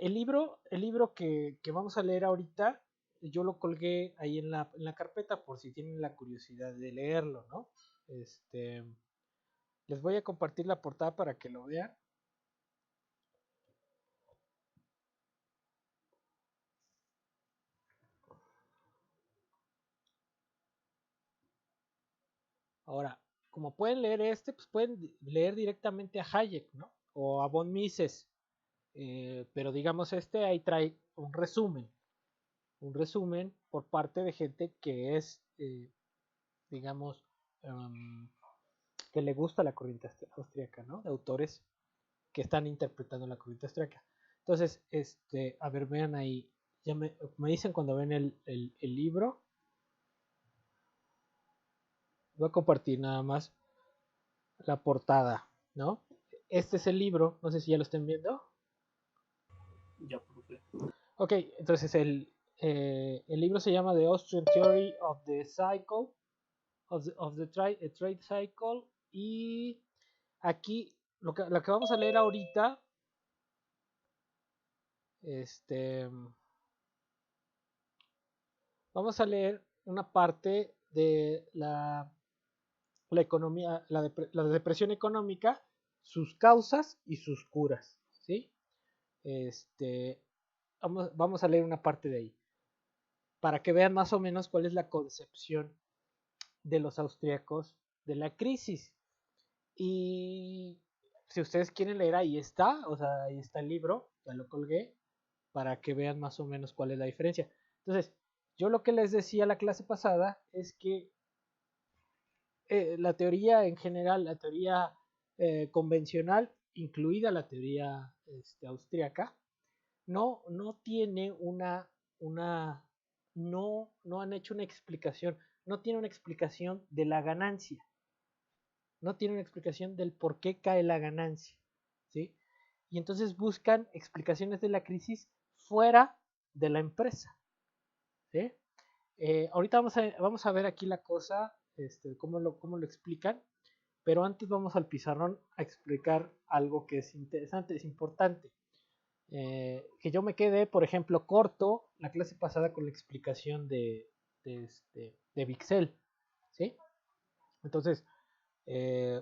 el libro que vamos a leer ahorita, yo lo colgué ahí en la carpeta por si tienen la curiosidad de leerlo, ¿no? Este, les voy a compartir la portada para que lo vean. Ahora, como pueden leer pues pueden leer directamente a Hayek, ¿no? O a von Mises. Pero digamos ahí trae un resumen por parte de gente que es, digamos, que le gusta la corriente austríaca, ¿no? De autores que están interpretando la corriente austríaca. Entonces, a ver, vean ahí, ya me dicen cuando ven el libro. Voy a compartir nada más la portada, ¿no? Este es el libro, no sé si ya lo estén viendo. Ya, profe. Ok, entonces el libro se llama The Austrian Theory of the Cycle, of the Trade Cycle, y aquí lo que vamos a leer ahorita, vamos a leer una parte de la economía, la depresión económica, sus causas y sus curas, ¿sí? Vamos a leer una parte de ahí, para que vean más o menos cuál es la concepción de los austríacos de la crisis. Y si ustedes quieren leer, ahí está, o sea, ahí está el libro, ya lo colgué, para que vean más o menos cuál es la diferencia. Entonces, yo lo que les decía la clase pasada es que la teoría en general, la teoría convencional, incluida la teoría austríaca, no tiene no han hecho una explicación, no tiene una explicación de la ganancia, no tiene una explicación del por qué cae la ganancia, ¿sí? Y entonces buscan explicaciones de la crisis fuera de la empresa, ¿sí? Ahorita vamos a ver aquí la cosa, cómo lo explican, pero antes vamos al pizarrón a explicar algo que es interesante, es importante. Que yo me quedé, por ejemplo, corto la clase pasada con la explicación de Vixel, ¿sí? Entonces,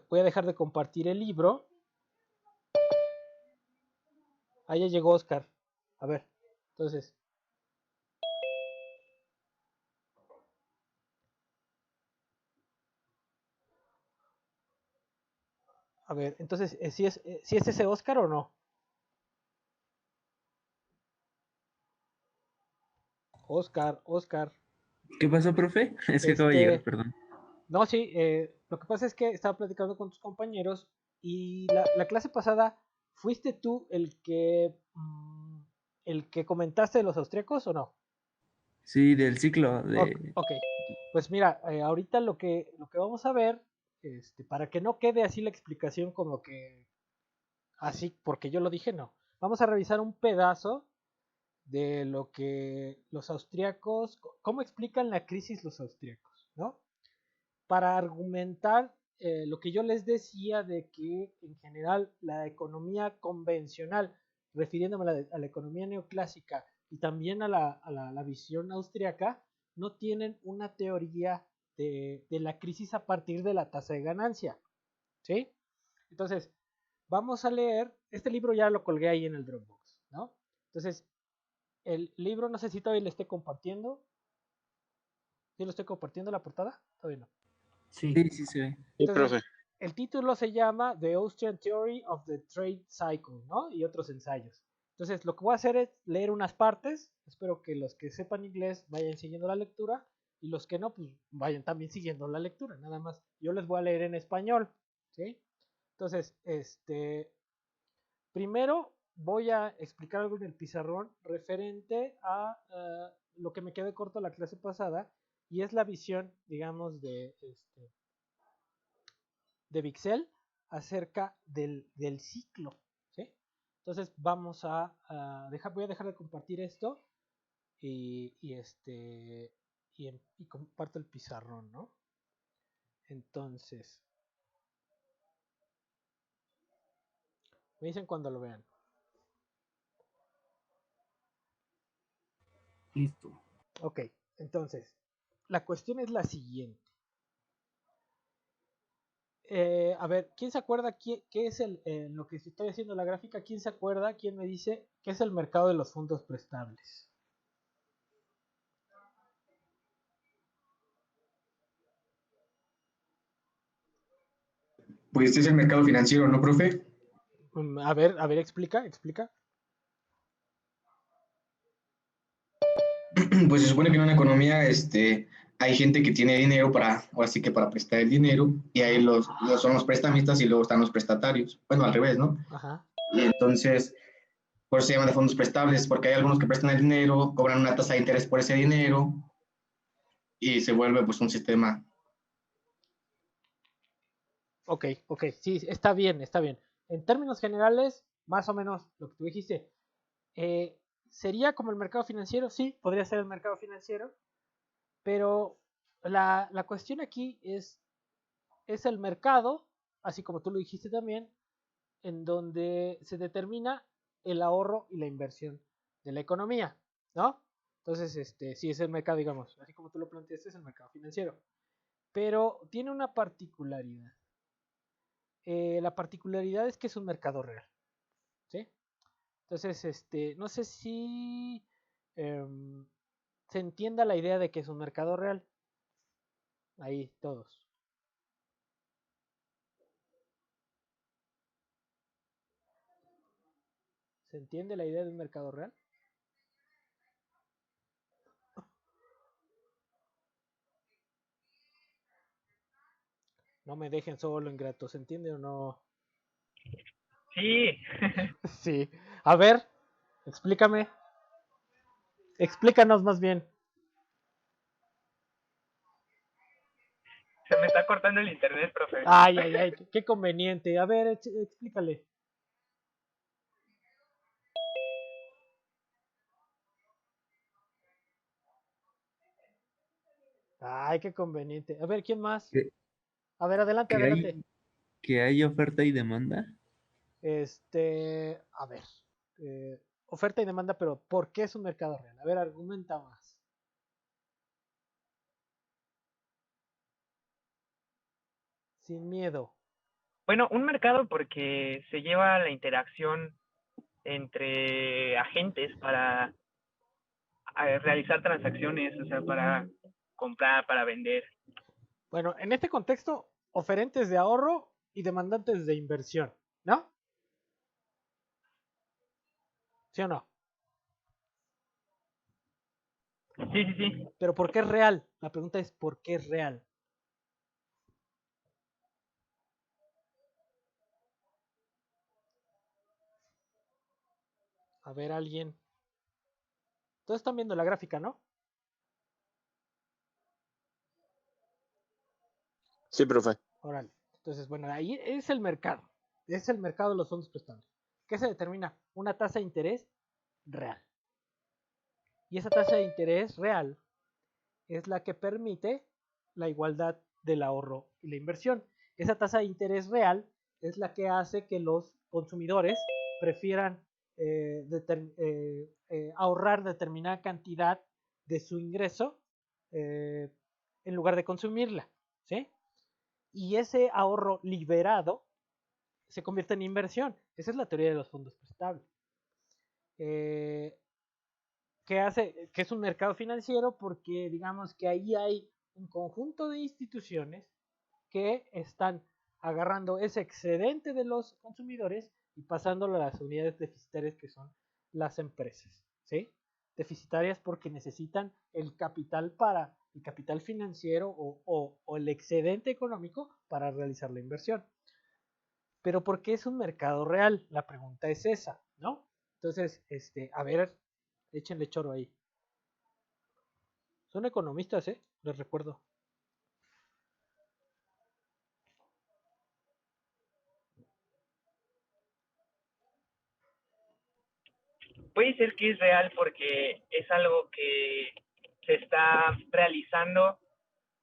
voy a dejar de compartir el libro. Ahí ya llegó Oscar. A ver, entonces, a ver, entonces, ¿sí es ese Oscar o no? Oscar, Oscar. ¿Qué pasó, profe? Es que acabo de llegar, Este, perdón. no, sí, lo que pasa es que estaba platicando con tus compañeros y la clase pasada, ¿fuiste tú el que comentaste de los austríacos o no? Sí, del ciclo de... Ok, pues mira, ahorita lo que vamos a ver, para que no quede así la explicación como que así, porque yo lo dije, no. Vamos a revisar un pedazo de lo que los austríacos, cómo explican la crisis los austríacos, ¿no? Para argumentar lo que yo les decía de que en general la economía convencional, refiriéndome a la economía neoclásica y también la visión austríaca, no tienen una teoría de la crisis a partir de la tasa de ganancia, ¿sí? Entonces, vamos a leer, este libro ya lo colgué ahí en el Dropbox, ¿no? Entonces, el libro no sé si todavía le esté compartiendo. ¿Sí lo estoy compartiendo la portada? Todavía no. Sí, sí se ve. Sí, Entonces, profe. el título se llama The Austrian Theory of the Trade Cycle, ¿no? Y otros ensayos. Entonces, lo que voy a hacer es leer unas partes. Espero que los que sepan inglés vayan siguiendo la lectura y los que no, pues vayan también siguiendo la lectura. Nada más, yo les voy a leer en español, ¿sí? Entonces, primero voy a explicar algo en el pizarrón referente a lo que me quedé corto la clase pasada y es la visión, digamos, de Vixel acerca del ciclo, ¿sí? Entonces vamos voy a dejar de compartir esto y comparto el pizarrón, ¿no? Entonces, me dicen cuando lo vean. Listo. Ok, entonces, la cuestión es la siguiente. A ver, ¿quién se acuerda qué es lo que estoy haciendo la gráfica? ¿Quién se acuerda? ¿Quién me dice qué es el mercado de los fondos prestables? Pues este es el mercado financiero, ¿no, profe? A ver, explica. Pues se supone que en una economía, hay gente que tiene dinero o así que para prestar el dinero, y ahí son los prestamistas y luego están los prestatarios. Bueno, al revés, ¿no? Ajá. Y entonces, por eso se llaman de fondos prestables, porque hay algunos que prestan el dinero, cobran una tasa de interés por ese dinero, y se vuelve pues un sistema. Ok, sí, está bien. En términos generales, más o menos lo que tú dijiste, ¿sería como el mercado financiero? Sí, podría ser el mercado financiero, pero la cuestión aquí es el mercado, así como tú lo dijiste también, en donde se determina el ahorro y la inversión de la economía, ¿no? Entonces, sí es el mercado, digamos, así como tú lo planteaste, es el mercado financiero. Pero tiene una particularidad. La particularidad es que es un mercado real, ¿sí? Entonces, no sé si se entienda la idea de que es un mercado real. Ahí, todos. ¿Se entiende la idea de un mercado real? No me dejen solo, ingrato. ¿Se entiende o no? Sí. Sí. A ver, explícame. Explícanos más bien. Se me está cortando el internet, profe. Ay, qué conveniente. A ver, explícale. Ay, qué conveniente. A ver, ¿quién más? ¿Que, A ver, adelante, que adelante. hay, que hay oferta y demanda? A ver. Oferta y demanda, pero ¿por qué es un mercado real? A ver, argumenta más. Sin miedo. Bueno, un mercado porque se lleva la interacción entre agentes para realizar transacciones, o sea, para comprar, para vender. Bueno, en este contexto, oferentes de ahorro y demandantes de inversión, ¿no? ¿Sí o no? Sí, sí, sí. Pero ¿por qué es real? La pregunta es ¿por qué es real? A ver, alguien. Todos están viendo la gráfica, ¿no? Sí, profe. Órale. Entonces, bueno, ahí es el mercado. Es el mercado de los fondos prestables. ¿Qué se determina? Una tasa de interés real. Y esa tasa de interés real es la que permite la igualdad del ahorro y la inversión. Esa tasa de interés real es la que hace que los consumidores prefieran ahorrar determinada cantidad de su ingreso en lugar de consumirla, ¿sí? Y ese ahorro liberado se convierte en inversión. Esa es la teoría de los fondos prestables. Que hace que es un mercado financiero porque digamos que ahí hay un conjunto de instituciones que están agarrando ese excedente de los consumidores y pasándolo a las unidades deficitarias que son las empresas, ¿sí? Deficitarias porque necesitan el capital el capital financiero o el excedente económico para realizar la inversión. Pero ¿por qué es un mercado real? La pregunta es esa, ¿no? Entonces, a ver, échenle choro ahí. Son economistas, ¿eh? Les recuerdo. Puede ser que es real porque es algo que se está realizando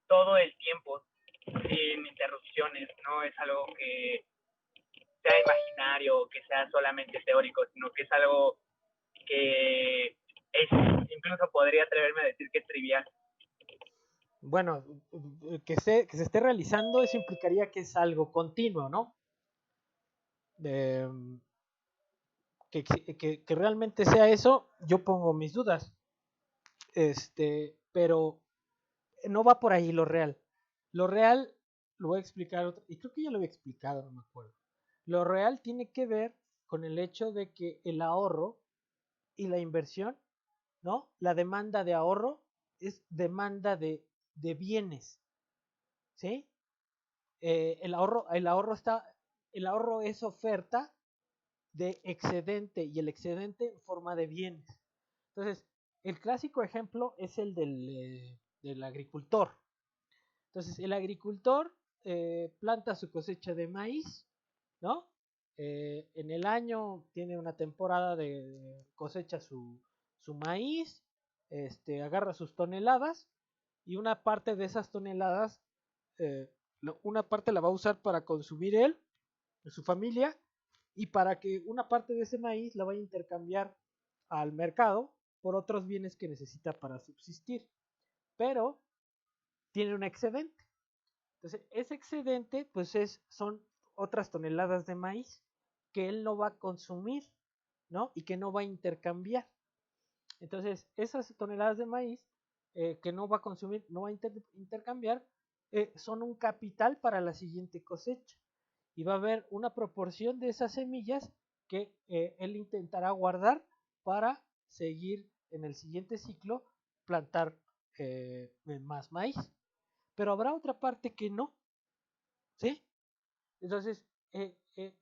todo el tiempo, sin interrupciones, no es algo que sea imaginario o que sea solamente teórico, sino que es algo que incluso podría atreverme a decir que es trivial. Bueno, que se esté realizando, eso implicaría que es algo continuo, ¿no? De, que realmente sea eso, yo pongo mis dudas. Pero no va por ahí lo real. Lo real, lo voy a explicar, y creo que ya lo había explicado, no me acuerdo. Lo real tiene que ver con el hecho de que el ahorro y la inversión, ¿no? La demanda de ahorro es demanda de bienes, ¿sí? El ahorro es oferta de excedente y el excedente en forma de bienes. Entonces, el clásico ejemplo es el del agricultor. Entonces, el agricultor planta su cosecha de maíz, ¿no? En el año tiene una temporada de cosecha su maíz, agarra sus toneladas y una parte de esas toneladas, eh, una parte la va a usar para consumir él, su familia, y para que una parte de ese maíz la vaya a intercambiar al mercado por otros bienes que necesita para subsistir. Pero tiene un excedente. Entonces, ese excedente, pues son otras toneladas de maíz que él no va a consumir, ¿no? Y que no va a intercambiar. Entonces, esas toneladas de maíz que no va a consumir, no va a intercambiar, son un capital para la siguiente cosecha. Y va a haber una proporción de esas semillas que él intentará guardar para seguir en el siguiente ciclo plantar más maíz. Pero habrá otra parte que no, ¿sí? Entonces,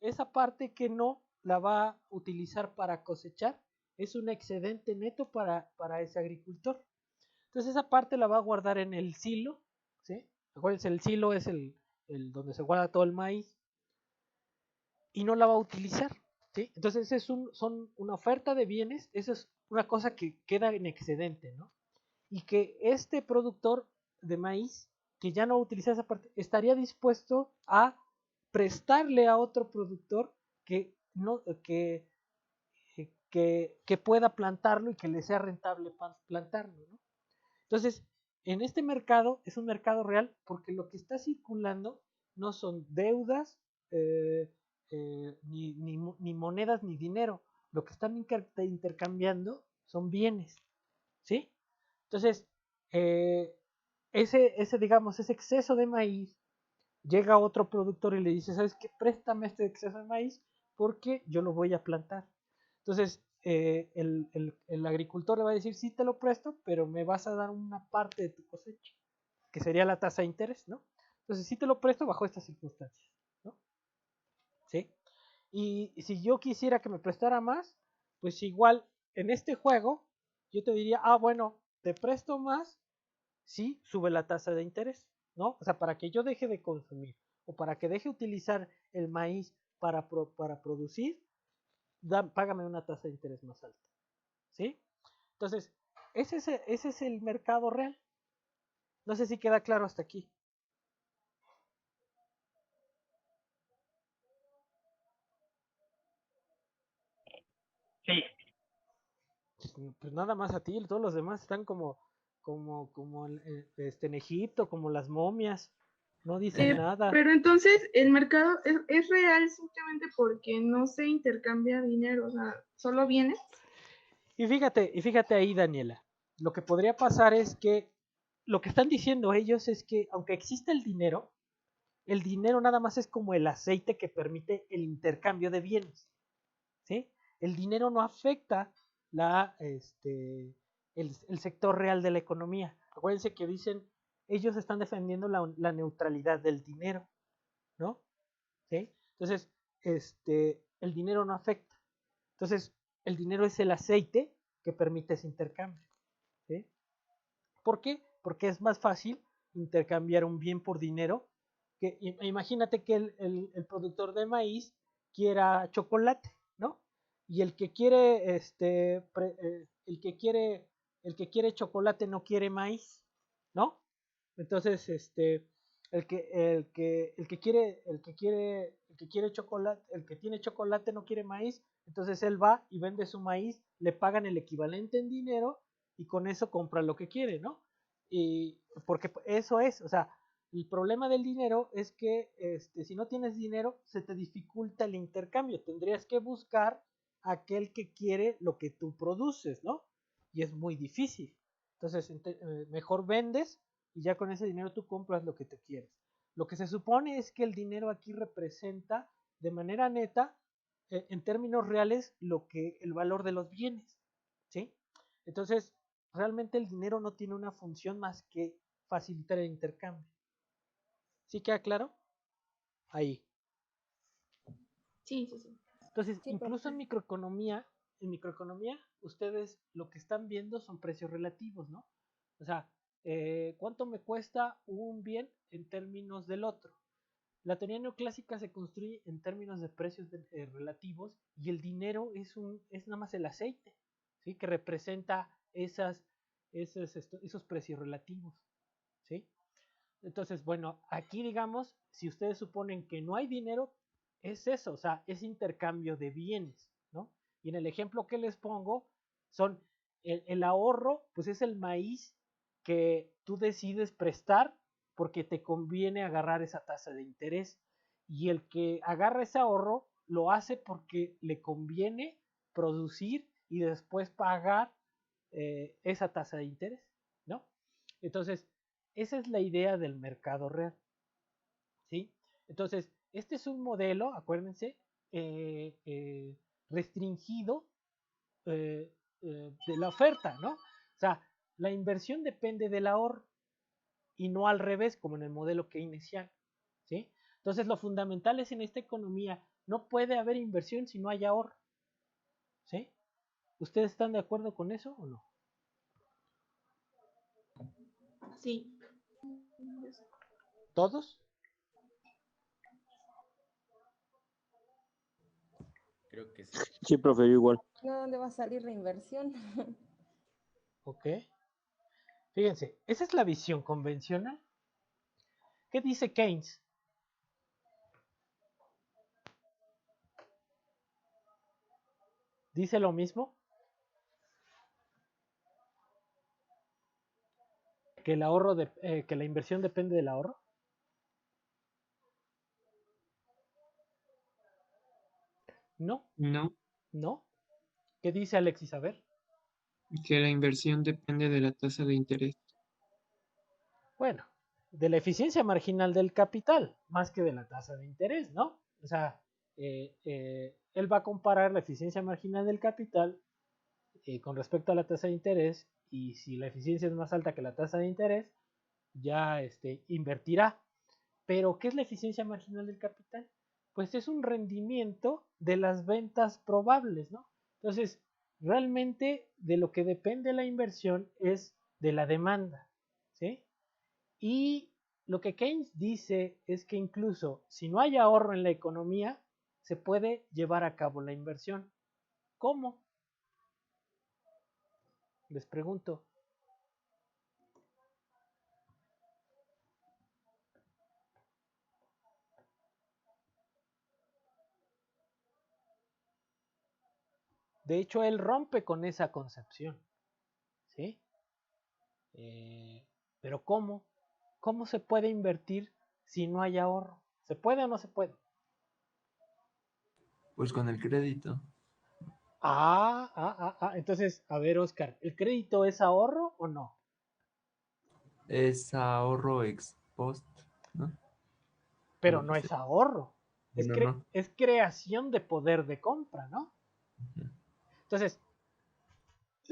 esa parte que no la va a utilizar para cosechar es un excedente neto para ese agricultor. Entonces, esa parte la va a guardar en el silo, ¿sí? Acuérdense, el silo es el donde se guarda todo el maíz y no la va a utilizar, ¿sí? Entonces, son una oferta de bienes, eso es una cosa que queda en excedente, ¿no? Y que este productor de maíz, que ya no utiliza esa parte, estaría dispuesto a prestarle a otro productor que, no, que pueda plantarlo y que le sea rentable plantarlo, ¿no? Entonces, en este mercado es un mercado real porque lo que está circulando no son deudas, ni monedas, ni dinero. Lo que están intercambiando son bienes, ¿sí? Entonces, eh, digamos, ese exceso de maíz, llega otro productor y le dice, ¿sabes qué? Préstame este exceso de maíz porque yo lo voy a plantar. Entonces, el agricultor le va a decir, sí te lo presto, pero me vas a dar una parte de tu cosecha, que sería la tasa de interés, ¿no? Entonces, sí te lo presto bajo estas circunstancias, ¿no? ¿Sí? Y si yo quisiera que me prestara más, pues igual en este juego, yo te diría, bueno, te presto más, sí, sube la tasa de interés, ¿no? O sea, para que yo deje de consumir o para que deje de utilizar el maíz para producir, págame una tasa de interés más alta, ¿sí? Entonces, ese es el mercado real. No sé si queda claro hasta aquí. Sí, Pues nada más a ti, todos los demás están como en Egipto, como las momias, no dicen nada. Pero entonces el mercado es real simplemente porque no se intercambia dinero, o sea, solo bienes. Y fíjate ahí, Daniela, lo que podría pasar es que lo que están diciendo ellos es que aunque existe el dinero nada más es como el aceite que permite el intercambio de bienes, ¿sí? El dinero no afecta el sector real de la economía. Acuérdense que dicen, ellos están defendiendo la neutralidad del dinero, ¿no? ¿Sí? Entonces, el dinero no afecta. Entonces, el dinero es el aceite que permite ese intercambio, ¿sí? ¿Por qué? Porque es más fácil intercambiar un bien por dinero. Imagínate que el productor de maíz quiera chocolate, ¿no? Y el que quiere chocolate no quiere maíz, ¿no? Entonces, el que quiere chocolate, el que tiene chocolate no quiere maíz, entonces él va y vende su maíz, le pagan el equivalente en dinero y con eso compra lo que quiere, ¿no? Y porque eso es, o sea, el problema del dinero es que si no tienes dinero se te dificulta el intercambio, tendrías que buscar a aquel que quiere lo que tú produces, ¿no? Y es muy difícil. Entonces, mejor vendes y ya con ese dinero tú compras lo que te quieres. Lo que se supone es que el dinero aquí representa de manera neta, en términos reales, el valor de los bienes, ¿sí? Entonces, realmente el dinero no tiene una función más que facilitar el intercambio. ¿Sí queda claro? Ahí. Sí, sí, sí. Entonces, Sí, incluso profe. en microeconomía, ustedes lo que están viendo son precios relativos, ¿no? O sea, ¿cuánto me cuesta un bien en términos del otro? La teoría neoclásica se construye en términos de precios relativos y el dinero es nada más el aceite, ¿sí? Que representa esos precios relativos, ¿sí? Entonces, bueno, aquí digamos, si ustedes suponen que no hay dinero, es eso, o sea, es intercambio de bienes, ¿no? Y en el ejemplo que les pongo, son el ahorro, pues es el maíz que tú decides prestar porque te conviene agarrar esa tasa de interés. Y el que agarra ese ahorro lo hace porque le conviene producir y después pagar esa tasa de interés, ¿no? Entonces, esa es la idea del mercado real, ¿sí? Entonces, este es un modelo, acuérdense, eh, eh, restringido de la oferta, ¿no? O sea, la inversión depende del ahorro y no al revés, como en el modelo keynesiano, ¿sí? Entonces, lo fundamental es en esta economía, no puede haber inversión si no hay ahorro, ¿sí? ¿Ustedes están de acuerdo con eso o no? Sí. ¿Todos? Creo que sí. Sí, profe, yo igual. ¿No dónde va a salir la inversión? Ok. Fíjense, esa es la visión convencional. ¿Qué dice Keynes? ¿Dice lo mismo? ¿Que el ahorro que la inversión depende del ahorro? No, No, no. ¿Qué dice Alexis? A ver. que la inversión depende de la tasa de interés. Bueno, de la eficiencia marginal del capital, más que de la tasa de interés, ¿no? O sea, él va a comparar la eficiencia marginal del capital con respecto a la tasa de interés y si la eficiencia es más alta que la tasa de interés, ya invertirá. Pero, ¿qué es la eficiencia marginal del capital? Pues es un rendimiento de las ventas probables, ¿no? Entonces, realmente de lo que depende la inversión es de la demanda, ¿sí? Y lo que Keynes dice es que incluso si no hay ahorro en la economía, se puede llevar a cabo la inversión. ¿Cómo? Les pregunto. De hecho, él rompe con esa concepción, ¿sí? Pero ¿cómo? ¿Cómo se puede invertir si no hay ahorro? ¿Se puede o no se puede? Pues con el crédito. Entonces, a ver, Oscar, ¿el crédito es ahorro o no? Es ahorro ex post, ¿no? Pero Algo no así. es ahorro, Bueno, no. es creación de poder de compra, ¿no? Ujú. Entonces,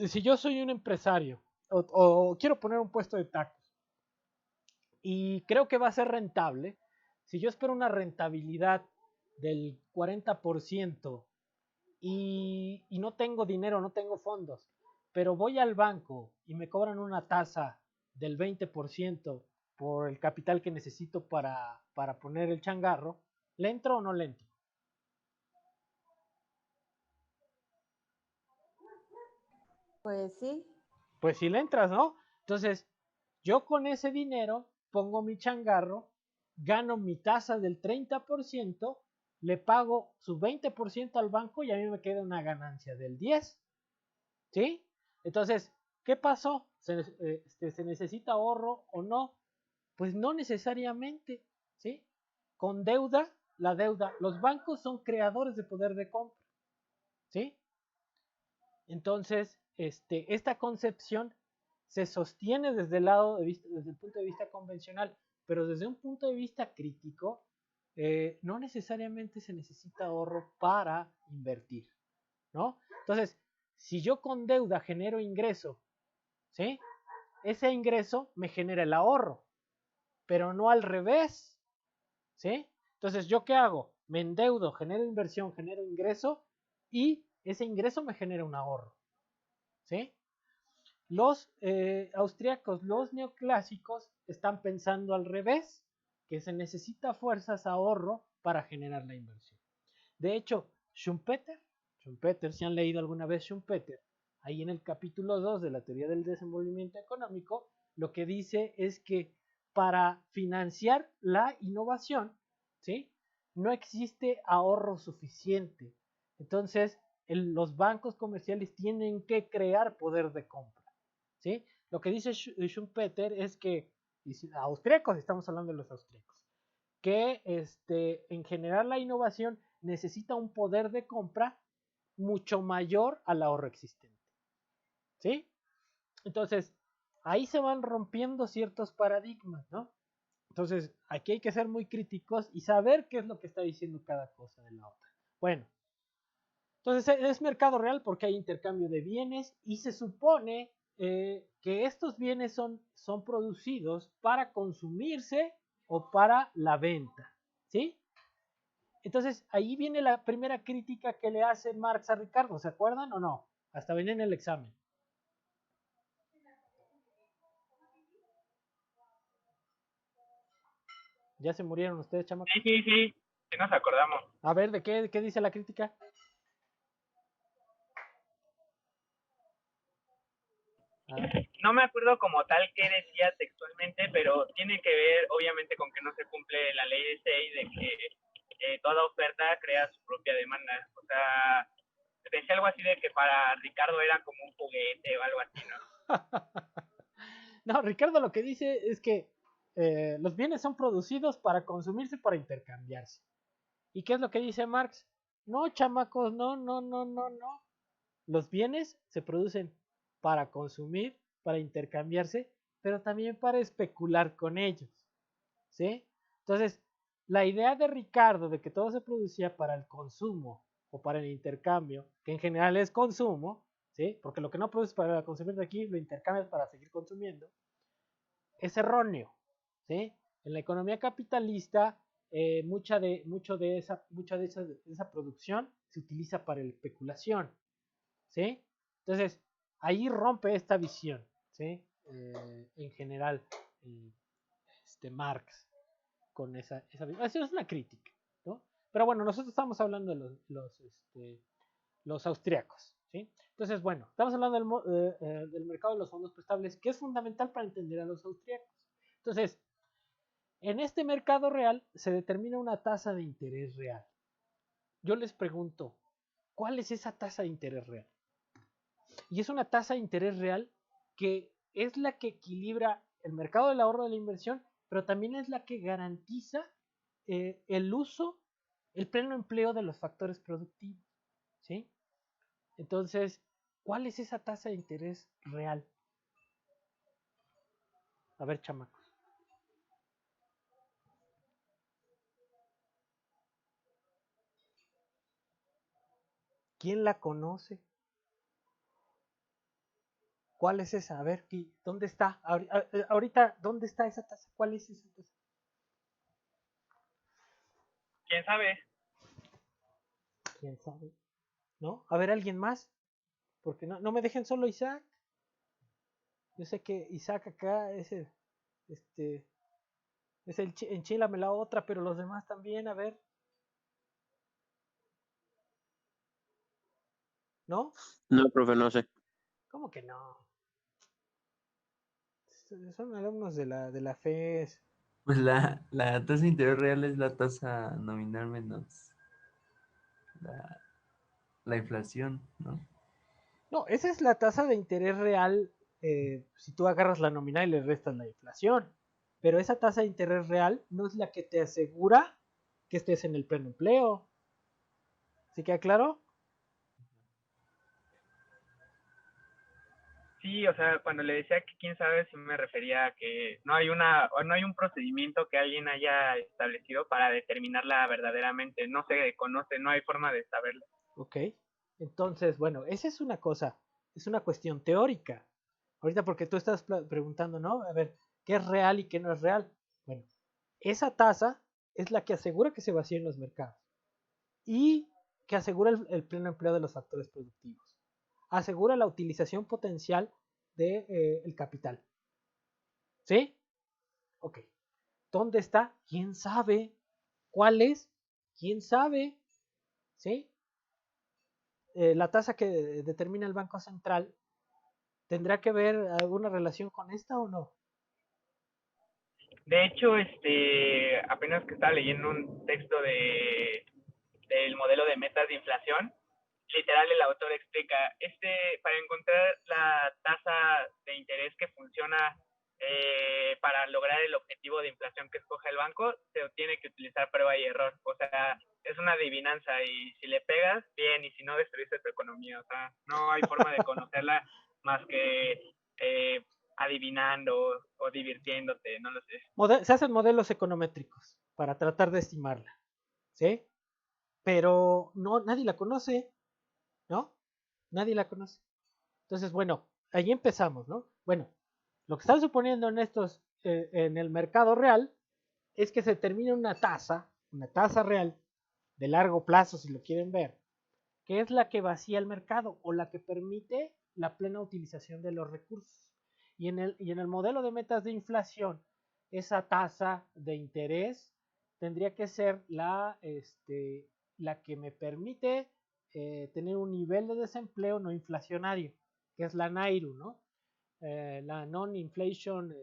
si yo soy un empresario o quiero poner un puesto de tacos y creo que va a ser rentable, si yo espero una rentabilidad del 40% y no tengo dinero, no tengo fondos, pero voy al banco y me cobran una tasa del 20% por el capital que necesito para poner el changarro, ¿le entro o no le entro? Pues sí. Pues si le entras, ¿no? Entonces, yo con ese dinero pongo mi changarro gano mi tasa del 30%, le pago su 20% al banco y a mí me queda una ganancia del 10%. ¿Sí? Entonces, ¿qué pasó? ¿Se necesita ahorro o no? Pues no necesariamente, ¿sí? Con deuda, la deuda, los bancos son creadores de poder de compra, ¿sí? Entonces, esta concepción se sostiene desde el lado de vista, desde el punto de vista convencional, pero desde un punto de vista crítico, no necesariamente se necesita ahorro para invertir, ¿no? Entonces, si yo con deuda genero ingreso, ¿sí? Ese ingreso me genera el ahorro, pero no al revés, ¿sí? Entonces, ¿yo qué hago? Me endeudo, genero inversión, genero ingreso y ese ingreso me genera un ahorro, ¿sí? Los austriacos, los neoclásicos, están pensando al revés, que se necesita fuerzas ahorro para generar la inversión. De hecho, Schumpeter, si han leído alguna vez Schumpeter, ahí en el capítulo 2 de la teoría del desenvolvimiento económico, lo que dice es que para financiar la innovación, ¿sí? No existe ahorro suficiente. Entonces, los bancos comerciales tienen que crear poder de compra, ¿sí? Lo que dice Schumpeter es que, austríacos, estamos hablando de los austríacos, que en general la innovación necesita un poder de compra mucho mayor al ahorro existente, ¿sí? Entonces, ahí se van rompiendo ciertos paradigmas, ¿no? Entonces, aquí hay que ser muy críticos y saber qué es lo que está diciendo cada cosa de la otra. Bueno, entonces es mercado real porque hay intercambio de bienes y se supone que estos bienes son producidos para consumirse o para la venta, ¿sí? Entonces, ahí viene la primera crítica que le hace Marx a Ricardo, ¿se acuerdan o no? Hasta viene en el examen. ¿Ya se murieron ustedes, chamacos? Sí, sí nos acordamos. A ver, ¿de qué dice la crítica? No me acuerdo como tal qué decía textualmente, pero tiene que ver obviamente con que no se cumple la ley de Say de que toda oferta crea su propia demanda. O sea, decía algo así de que para Ricardo era como un juguete o algo así, ¿no? No, Ricardo lo que dice es que los bienes son producidos para consumirse, para intercambiarse. ¿Y qué es lo que dice Marx? No, chamacos, no. Los bienes se producen para consumir, para intercambiarse, pero también para especular con ellos, ¿sí? Entonces, la idea de Ricardo de que todo se producía para el consumo o para el intercambio, que en general es consumo, ¿sí? Porque lo que no produces para consumir de aquí, lo intercambias para seguir consumiendo, es erróneo, ¿sí? En la economía capitalista, mucha de esa producción se utiliza para la especulación, ¿sí? Entonces, ahí rompe esta visión, ¿sí? En general, Marx con esa visión. Eso es una crítica, ¿no? Pero bueno, nosotros estamos hablando de los austriacos, ¿sí? Entonces, bueno, estamos hablando del mercado de los fondos prestables, que es fundamental para entender a los austriacos. Entonces, en este mercado real se determina una tasa de interés real. Yo les pregunto, ¿cuál es esa tasa de interés real? Y es una tasa de interés real que es la que equilibra el mercado del ahorro de la inversión, pero también es la que garantiza el uso, el pleno empleo de los factores productivos, ¿sí? Entonces, ¿cuál es esa tasa de interés real? A ver, chamacos. ¿Quién la conoce? ¿Cuál es esa? A ver, ¿dónde está? Ahorita, ¿dónde está esa tasa? ¿Cuál es esa tasa? ¿Quién sabe? ¿Quién sabe? ¿No? A ver, ¿alguien más? Porque no me dejen solo Isaac. Yo sé que Isaac acá es el, enchilame la otra, pero los demás también, a ver. ¿No? No, profe, no sé. ¿Cómo que no? Son alumnos de la FES. Pues la tasa de interés real es la tasa nominal menos la, la inflación, ¿no? No, esa es la tasa de interés real si tú agarras la nominal y le restas la inflación. Pero esa tasa de interés real no es la que te asegura que estés en el pleno empleo. ¿Sí queda claro? Sí, o sea, cuando le decía que quién sabe, sí me refería a que no hay no hay un procedimiento que alguien haya establecido para determinarla verdaderamente. No se conoce, no hay forma de saberlo. Ok. Entonces, bueno, esa es una cosa, es una cuestión teórica. Ahorita porque tú estás preguntando, ¿no? A ver, ¿qué es real y qué no es real? Bueno, esa tasa es la que asegura que se vacíen los mercados y que asegura el pleno empleo de los factores productivos. Asegura la utilización potencial del el capital. ¿Sí? Ok. ¿Dónde está? ¿Quién sabe? ¿Cuál es? ¿Quién sabe? ¿Sí? La tasa que determina el Banco Central, ¿tendrá que ver alguna relación con esta o no? De hecho, apenas que estaba leyendo un texto del modelo de metas de inflación, literal el autor explica, para encontrar la tasa de interés que funciona para lograr el objetivo de inflación que escoge el banco, se tiene que utilizar prueba y error. O sea, es una adivinanza y si le pegas, bien, y si no, destruiste tu economía. O sea, no hay forma de conocerla más que adivinando o divirtiéndote, no lo sé. Se hacen modelos econométricos para tratar de estimarla, ¿sí? Pero no, nadie la conoce, ¿no? Nadie la conoce. Entonces, bueno, ahí empezamos, ¿no? Bueno, lo que están suponiendo en el mercado real, es que se termina una tasa real de largo plazo, si lo quieren ver, que es la que vacía el mercado o la que permite la plena utilización de los recursos. Y en el modelo de metas de inflación, esa tasa de interés tendría que ser la que me permite tener un nivel de desempleo no inflacionario, que es la NAIRU, ¿no? La non-inflation,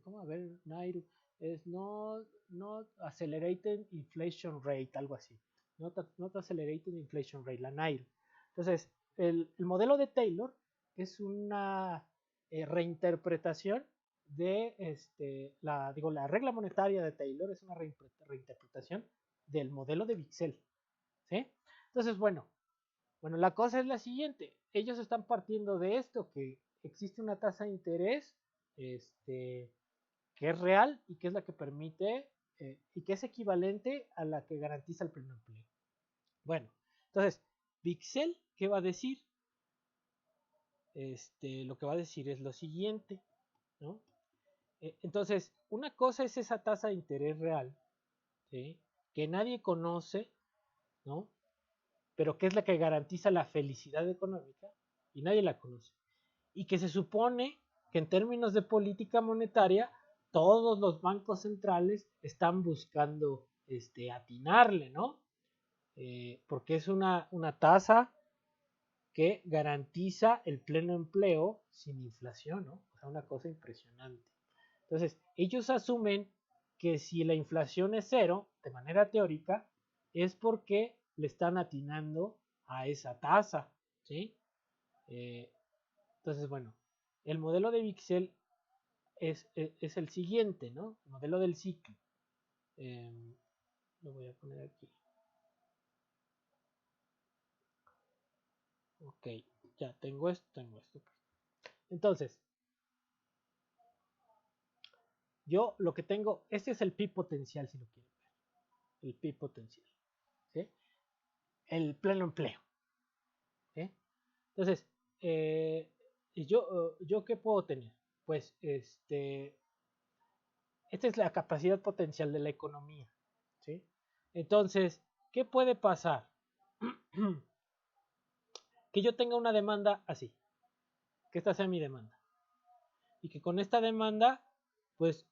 ¿cómo? A ver, NAIRU, es not accelerated inflation rate, algo así. Not accelerated inflation rate, la NAIRU. Entonces, el modelo de Taylor es una reinterpretación de la regla monetaria de Taylor es una reinterpretación del modelo de Bixel, ¿sí? Entonces, bueno, la cosa es la siguiente. Ellos están partiendo de esto, que existe una tasa de interés que es real y que es la que permite y que es equivalente a la que garantiza el pleno empleo. Bueno, entonces, Bixel, ¿qué va a decir? Lo que va a decir es lo siguiente, ¿no? Entonces, una cosa es esa tasa de interés real, ¿sí? Que nadie conoce, ¿no? Pero que es la que garantiza la felicidad económica y nadie la conoce. Y que se supone que en términos de política monetaria todos los bancos centrales están buscando atinarle, ¿no? Porque es una tasa que garantiza el pleno empleo sin inflación, ¿no? O sea, una cosa impresionante. Entonces, ellos asumen que si la inflación es cero, de manera teórica, es porque le están atinando a esa tasa, ¿sí? Entonces, bueno, el modelo de Bixel es el siguiente, ¿no? El modelo del ciclo. Lo voy a poner aquí. Ok, ya tengo esto, tengo esto. Entonces, yo lo que tengo, este es el PIB potencial, si lo quieren ver. El PIB potencial. ¿Sí? El pleno empleo. ¿Sí? Entonces, yo qué puedo tener? Pues esta es la capacidad potencial de la economía. ¿Sí? Entonces, ¿qué puede pasar? Que yo tenga una demanda así, que esta sea mi demanda. Y que con esta demanda, pues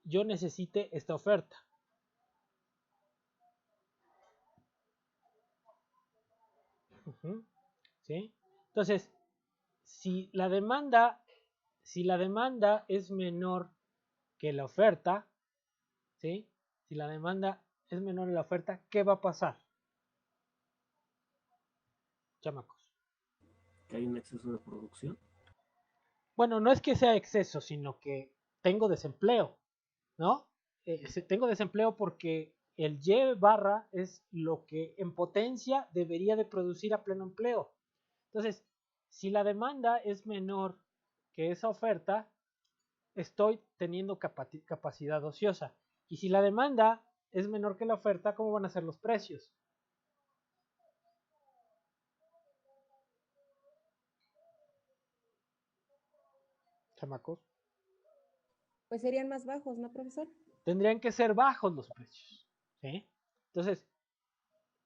yo necesite esta oferta. ¿Sí? Entonces, si la demanda es menor que la oferta, ¿sí? Si la demanda es menor que la oferta, ¿qué va a pasar? Chamacos. Que hay un exceso de producción. Bueno, no es que sea exceso, sino que tengo desempleo, ¿no? Tengo desempleo porque el Y barra es lo que en potencia debería de producir a pleno empleo. Entonces, si la demanda es menor que esa oferta, estoy teniendo capacidad ociosa. Y si la demanda es menor que la oferta, ¿cómo van a ser los precios? Chamacos. Pues serían más bajos, ¿no, profesor? Tendrían que ser bajos los precios, ¿sí? Entonces,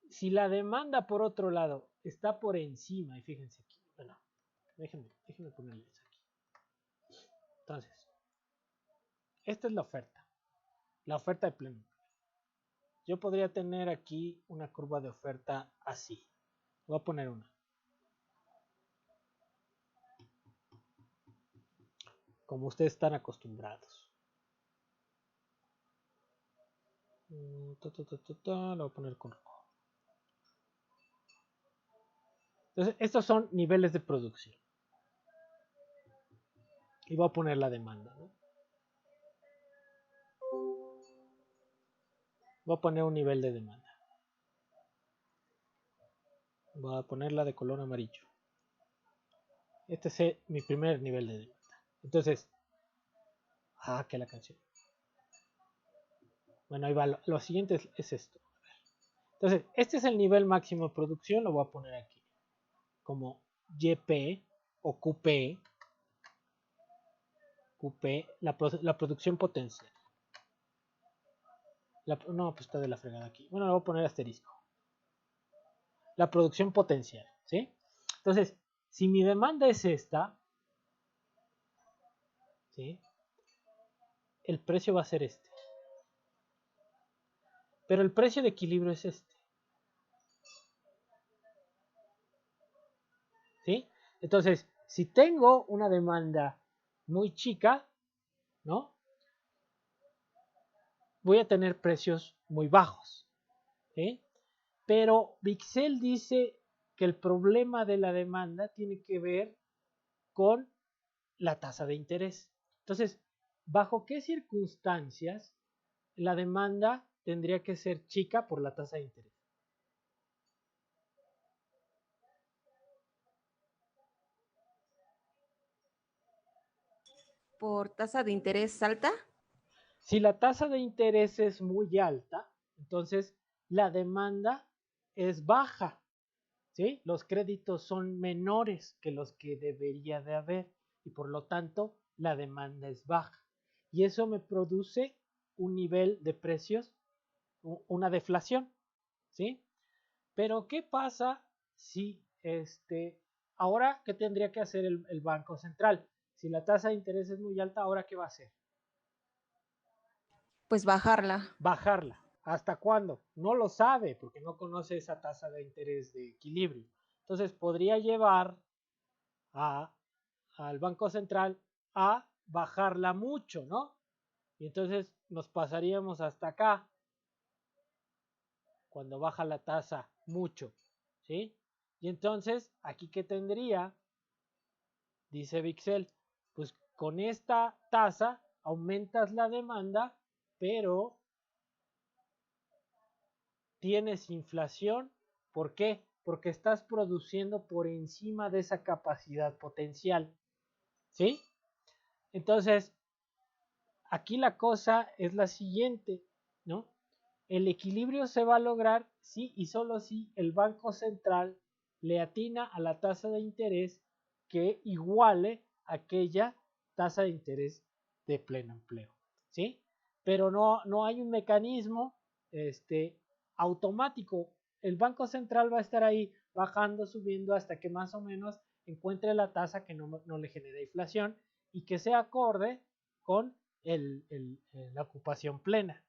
si la demanda, por otro lado, está por encima, y fíjense aquí, bueno, déjenme ponerles aquí. Entonces, esta es la oferta de pleno. Yo podría tener aquí una curva de oferta así. Voy a poner una. Como ustedes están acostumbrados. Lo voy a poner con rojo. Entonces, estos son niveles de producción. Y voy a poner la demanda, ¿no? Voy a poner un nivel de demanda. Voy a ponerla de color amarillo. Este es mi primer nivel de demanda. Entonces, que la canción. Bueno, ahí va. Lo siguiente es esto. Entonces, este es el nivel máximo de producción. Lo voy a poner aquí. Como YP o QP. QP, la producción potencial. No, pues está de la fregada aquí. Bueno, le voy a poner asterisco. La producción potencial, ¿sí? Entonces, si mi demanda es esta, ¿sí? El precio va a ser este. Pero el precio de equilibrio es este. ¿Sí? Entonces, si tengo una demanda muy chica, ¿no? Voy a tener precios muy bajos, ¿sí? Pero Vixel dice que el problema de la demanda tiene que ver con la tasa de interés. Entonces, ¿bajo qué circunstancias la demanda tendría que ser chica por la tasa de interés? ¿Por tasa de interés alta? Si la tasa de interés es muy alta, entonces la demanda es baja, ¿sí? Los créditos son menores que los que debería de haber y por lo tanto la demanda es baja. Y eso me produce un nivel de precios, una deflación, ¿sí? Pero ¿qué pasa si ahora qué tendría que hacer el Banco Central? Si la tasa de interés es muy alta, ¿ahora qué va a hacer? Pues bajarla. Bajarla. ¿Hasta cuándo? No lo sabe porque no conoce esa tasa de interés de equilibrio. Entonces podría llevar al Banco Central a bajarla mucho, ¿no? Y entonces nos pasaríamos hasta acá cuando baja la tasa mucho, ¿sí? Y entonces, aquí que tendría, dice Vixel, pues con esta tasa aumentas la demanda, pero tienes inflación. ¿Por qué? Porque estás produciendo por encima de esa capacidad potencial, ¿sí? Entonces, aquí la cosa es la siguiente, ¿no? El equilibrio se va a lograr si y solo si el Banco Central le atina a la tasa de interés que iguale aquella tasa de interés de pleno empleo, ¿sí? Pero no hay un mecanismo automático. El Banco Central va a estar ahí bajando, subiendo hasta que más o menos encuentre la tasa que no le genere inflación y que sea acorde con la ocupación plena.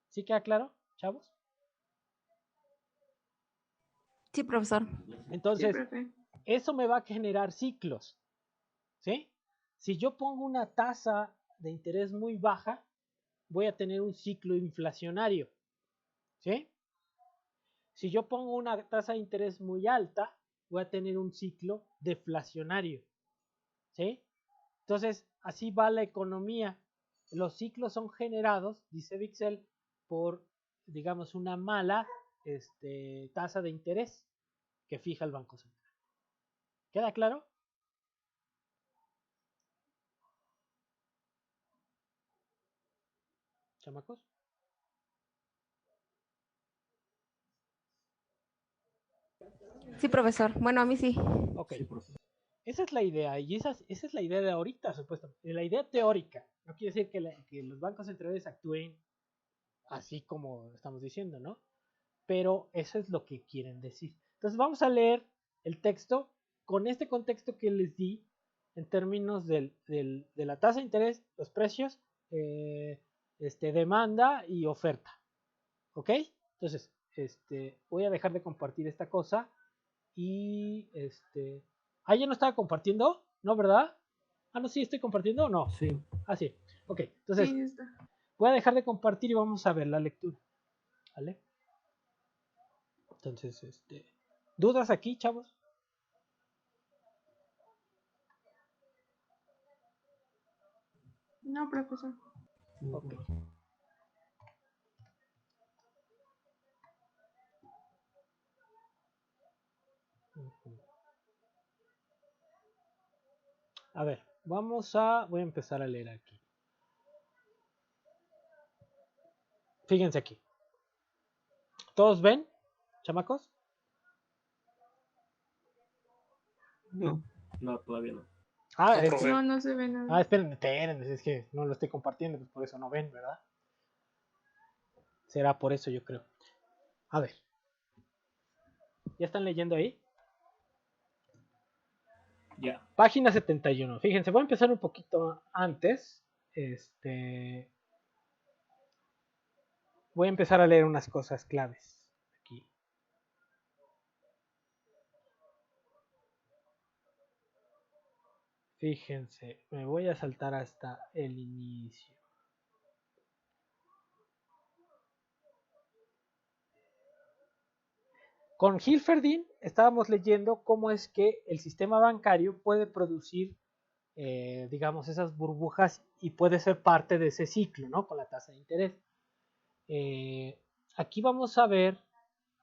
¿Sí queda claro, chavos? Sí, profesor. Sí, Entonces, profe. eso me va a generar ciclos, ¿sí? Si yo pongo una tasa de interés muy baja, voy a tener un ciclo inflacionario. ¿Sí? Si yo pongo una tasa de interés muy alta, voy a tener un ciclo deflacionario. ¿Sí? Entonces, así va la economía. Los ciclos son generados, dice Vixel, por, digamos, una mala tasa de interés que fija el Banco Central. ¿Queda claro? ¿Chamacos? Sí, profesor. Bueno, a mí sí. Ok. Sí, profe. Esa es la idea, y esa es la idea de ahorita, supuestamente. La idea teórica. No quiere decir que los bancos centrales actúen así como estamos diciendo, ¿no? Pero eso es lo que quieren decir. Entonces vamos a leer el texto con este contexto que les di en términos de la tasa de interés, los precios, demanda y oferta. ¿Ok? Entonces, voy a dejar de compartir esta cosa y ya no estaba compartiendo, ¿no, verdad? No, sí, estoy compartiendo o no. Sí. Sí. Ok, entonces Sí, está. voy a dejar de compartir y vamos a ver la lectura. ¿Vale? Entonces, ¿dudas aquí, chavos? No, profesor. Ok. A ver, voy a empezar a leer aquí. Fíjense aquí. ¿Todos ven, chamacos? No. No, todavía no. No, no se ve nada. Esperen, es que no lo estoy compartiendo, pues por eso no ven, ¿verdad? Será por eso, yo creo. A ver. ¿Ya están leyendo ahí? Ya. Página 71. Fíjense, voy a empezar un poquito antes. Voy a empezar a leer unas cosas claves aquí. Fíjense, me voy a saltar hasta el inicio. Con Hilferdin estábamos leyendo cómo es que el sistema bancario puede producir, digamos, esas burbujas y puede ser parte de ese ciclo, ¿no? Con la tasa de interés. Aquí vamos a ver,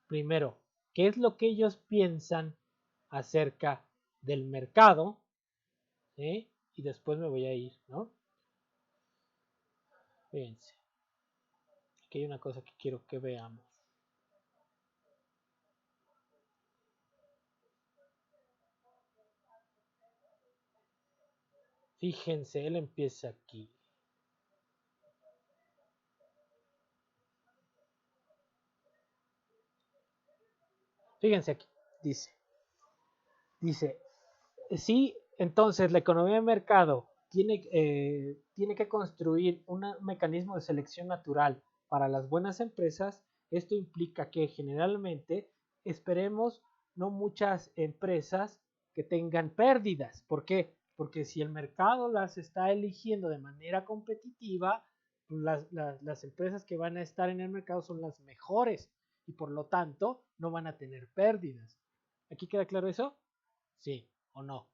primero, qué es lo que ellos piensan acerca del mercado, ¿sí? Y después me voy a ir, ¿no? Fíjense. Aquí hay una cosa que quiero que veamos. Fíjense, él empieza aquí. Fíjense aquí, dice, sí, entonces la economía de mercado tiene que construir un mecanismo de selección natural para las buenas empresas. Esto implica que generalmente esperemos no muchas empresas que tengan pérdidas. ¿Por qué? Porque si el mercado las está eligiendo de manera competitiva, las empresas que van a estar en el mercado son las mejores y por lo tanto no van a tener pérdidas. ¿Aquí queda claro eso? Sí o no.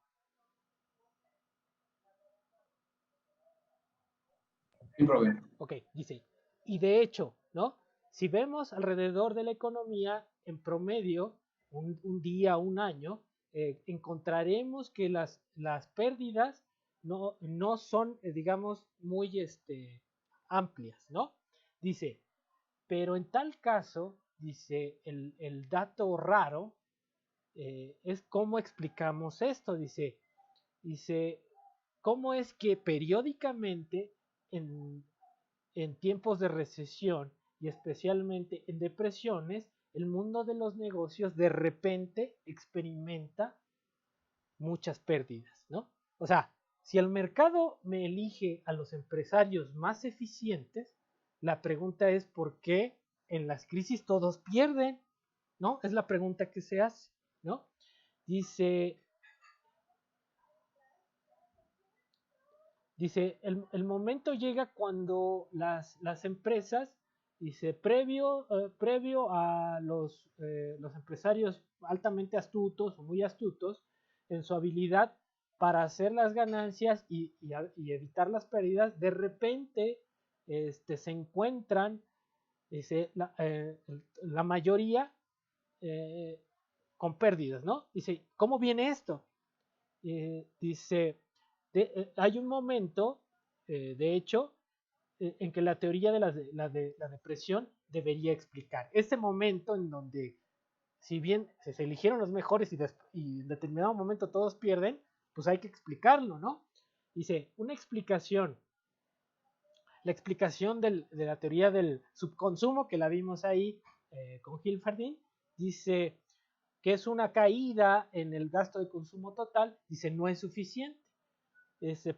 Sí, profe. Ok, dice, y de hecho, ¿no? Si vemos alrededor de la economía, en promedio, un día, un año, encontraremos que las pérdidas no son, digamos, muy amplias, ¿no? Dice, pero en tal caso, dice, el dato raro es cómo explicamos esto, dice, ¿cómo es que periódicamente en tiempos de recesión y especialmente en depresiones, el mundo de los negocios de repente experimenta muchas pérdidas, ¿no? O sea, si el mercado me elige a los empresarios más eficientes, la pregunta es ¿por qué en las crisis todos pierden? ¿No? Es la pregunta que se hace, ¿no? Dice, Dice, el momento llega cuando las empresas, dice, previo a los empresarios altamente astutos o muy astutos en su habilidad para hacer las ganancias y evitar las pérdidas, de repente se encuentran, dice, la mayoría eh, con pérdidas, ¿no? Dice, ¿cómo viene esto? Dice, hay un momento, de hecho, en que la teoría de la depresión debería explicar. Ese momento en donde, si bien se eligieron los mejores y en determinado momento todos pierden, pues hay que explicarlo, ¿no? Dice, la explicación de la teoría del subconsumo, que la vimos ahí con Hilferdin, dice que es una caída en el gasto de consumo total, dice, no es suficiente.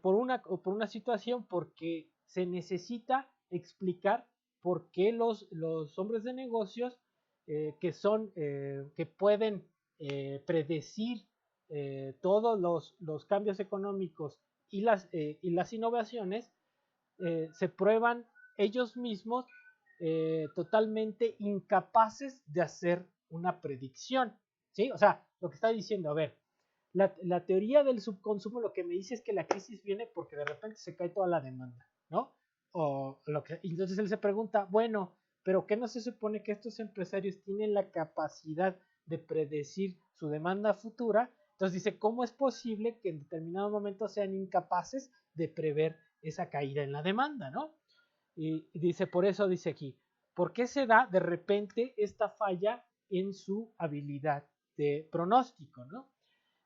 Por una situación porque se necesita explicar por qué los hombres de negocios que pueden predecir todos los cambios económicos y las innovaciones se prueban ellos mismos totalmente incapaces de hacer una predicción, ¿sí? O sea, lo que está diciendo, a ver, la teoría del subconsumo lo que me dice es que la crisis viene porque de repente se cae toda la demanda, ¿no? Entonces él se pregunta, bueno, pero ¿qué no se supone que estos empresarios tienen la capacidad de predecir su demanda futura? Entonces dice, ¿cómo es posible que en determinado momento sean incapaces de prever esa caída en la demanda, ¿no? Y dice, por eso dice aquí, ¿por qué se da de repente esta falla en su habilidad de pronóstico, ¿no?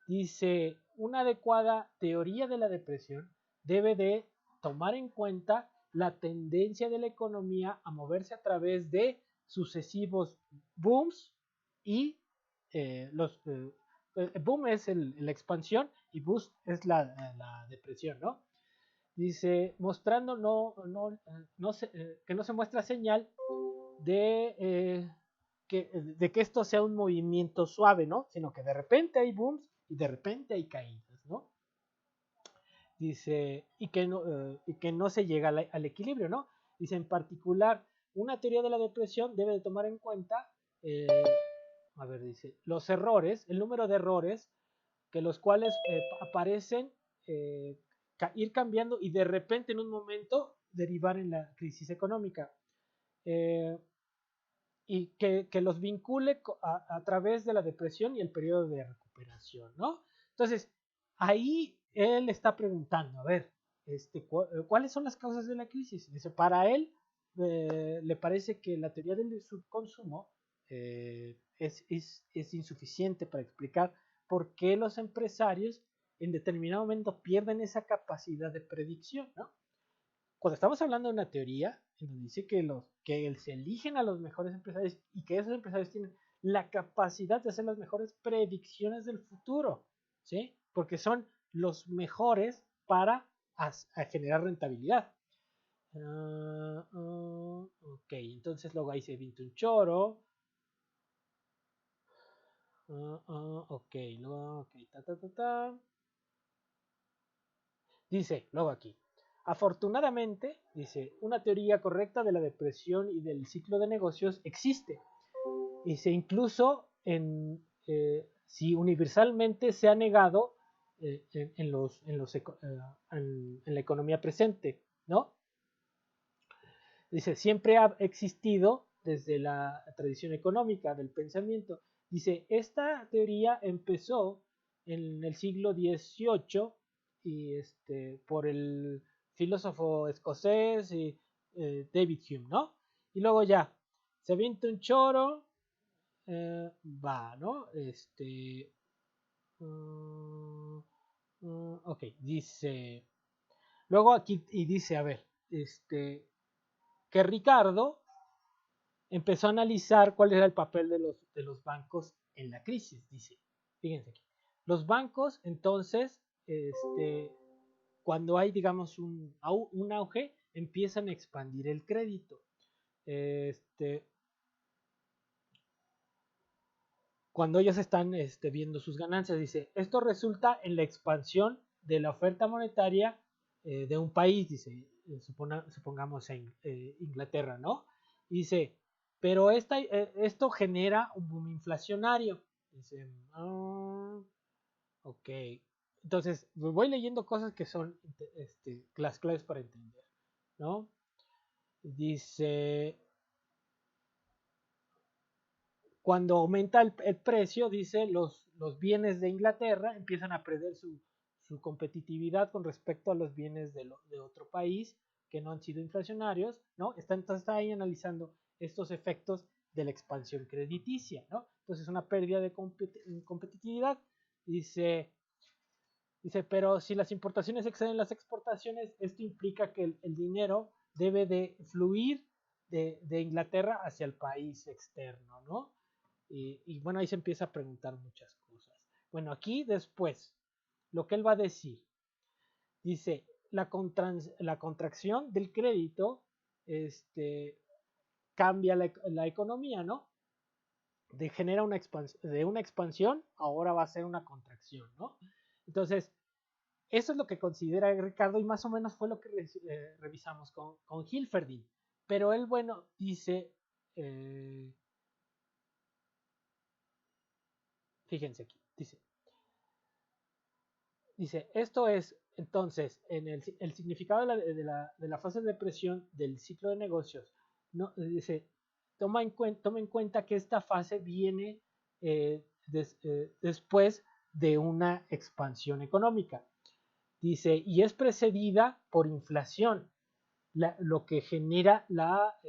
Dice, una adecuada teoría de la depresión debe de tomar en cuenta la tendencia de la economía a moverse a través de sucesivos booms y boom es la expansión y boost es la depresión, ¿no? Dice, mostrando que no se muestra señal de, de que esto sea un movimiento suave, ¿no? Sino que de repente hay booms y de repente hay caídas, ¿no? Dice, y que no se llega al equilibrio, ¿no? Dice, en particular, una teoría de la depresión debe de tomar en cuenta, a ver, dice, los errores, el número de errores, que los cuales aparecen, ir cambiando y de repente en un momento derivar en la crisis económica. Y que los vincule a través de la depresión y el periodo de recuperación, ¿no? Entonces, ahí él está preguntando, a ver, ¿cuáles son las causas de la crisis? Dice, para él le parece que la teoría del subconsumo es insuficiente para explicar por qué los empresarios en determinado momento pierden esa capacidad de predicción, ¿no? Cuando estamos hablando de una teoría, en donde dice que se eligen a los mejores empresarios y que esos empresarios tienen la capacidad de hacer las mejores predicciones del futuro, ¿sí? Porque son los mejores para a generar rentabilidad. Ok, entonces luego ahí se pinta un choro. Ok, luego, ok, Dice, luego aquí. Afortunadamente, dice, una teoría correcta de la depresión y del ciclo de negocios existe. Dice, incluso si universalmente se ha negado en la economía presente, ¿no? Dice, siempre ha existido desde la tradición económica del pensamiento. Dice, esta teoría empezó en el siglo XVIII y por el filósofo escocés y, David Hume, ¿no? Y luego ya, se avienta un choro, va, ¿no? Ok, dice, luego aquí, y dice, a ver, que Ricardo empezó a analizar cuál era el papel de los bancos en la crisis, dice. Fíjense aquí. Los bancos, entonces, cuando hay, digamos, un auge, empiezan a expandir el crédito. Cuando ellos están viendo sus ganancias, dice, esto resulta en la expansión de la oferta monetaria de un país, dice, supongamos en Inglaterra, ¿no? Dice, pero esto genera un boom inflacionario. Dice, ok. Entonces, voy leyendo cosas que son las claves para entender, ¿no? Dice, cuando aumenta el precio, dice, los bienes de Inglaterra empiezan a perder su competitividad con respecto a los bienes de otro país que no han sido inflacionarios, ¿no? Entonces está ahí analizando estos efectos de la expansión crediticia, ¿no? Entonces una pérdida de competitividad. Dice, pero si las importaciones exceden las exportaciones, esto implica que el dinero debe de fluir de Inglaterra hacia el país externo, ¿no? Y bueno, ahí se empieza a preguntar muchas cosas. Bueno, aquí después, lo que él va a decir, dice, la contracción del crédito cambia la economía, ¿no? Genera de una expansión, ahora va a ser una contracción, ¿no? Entonces, eso es lo que considera Ricardo y más o menos fue lo que revisamos con Hilferdin. Pero él, bueno, dice, fíjense aquí, dice, esto es entonces en el significado de la fase de depresión del ciclo de negocios. No, dice, toma en cuenta que esta fase viene después de una expansión económica. Dice, y es precedida por inflación, lo que genera la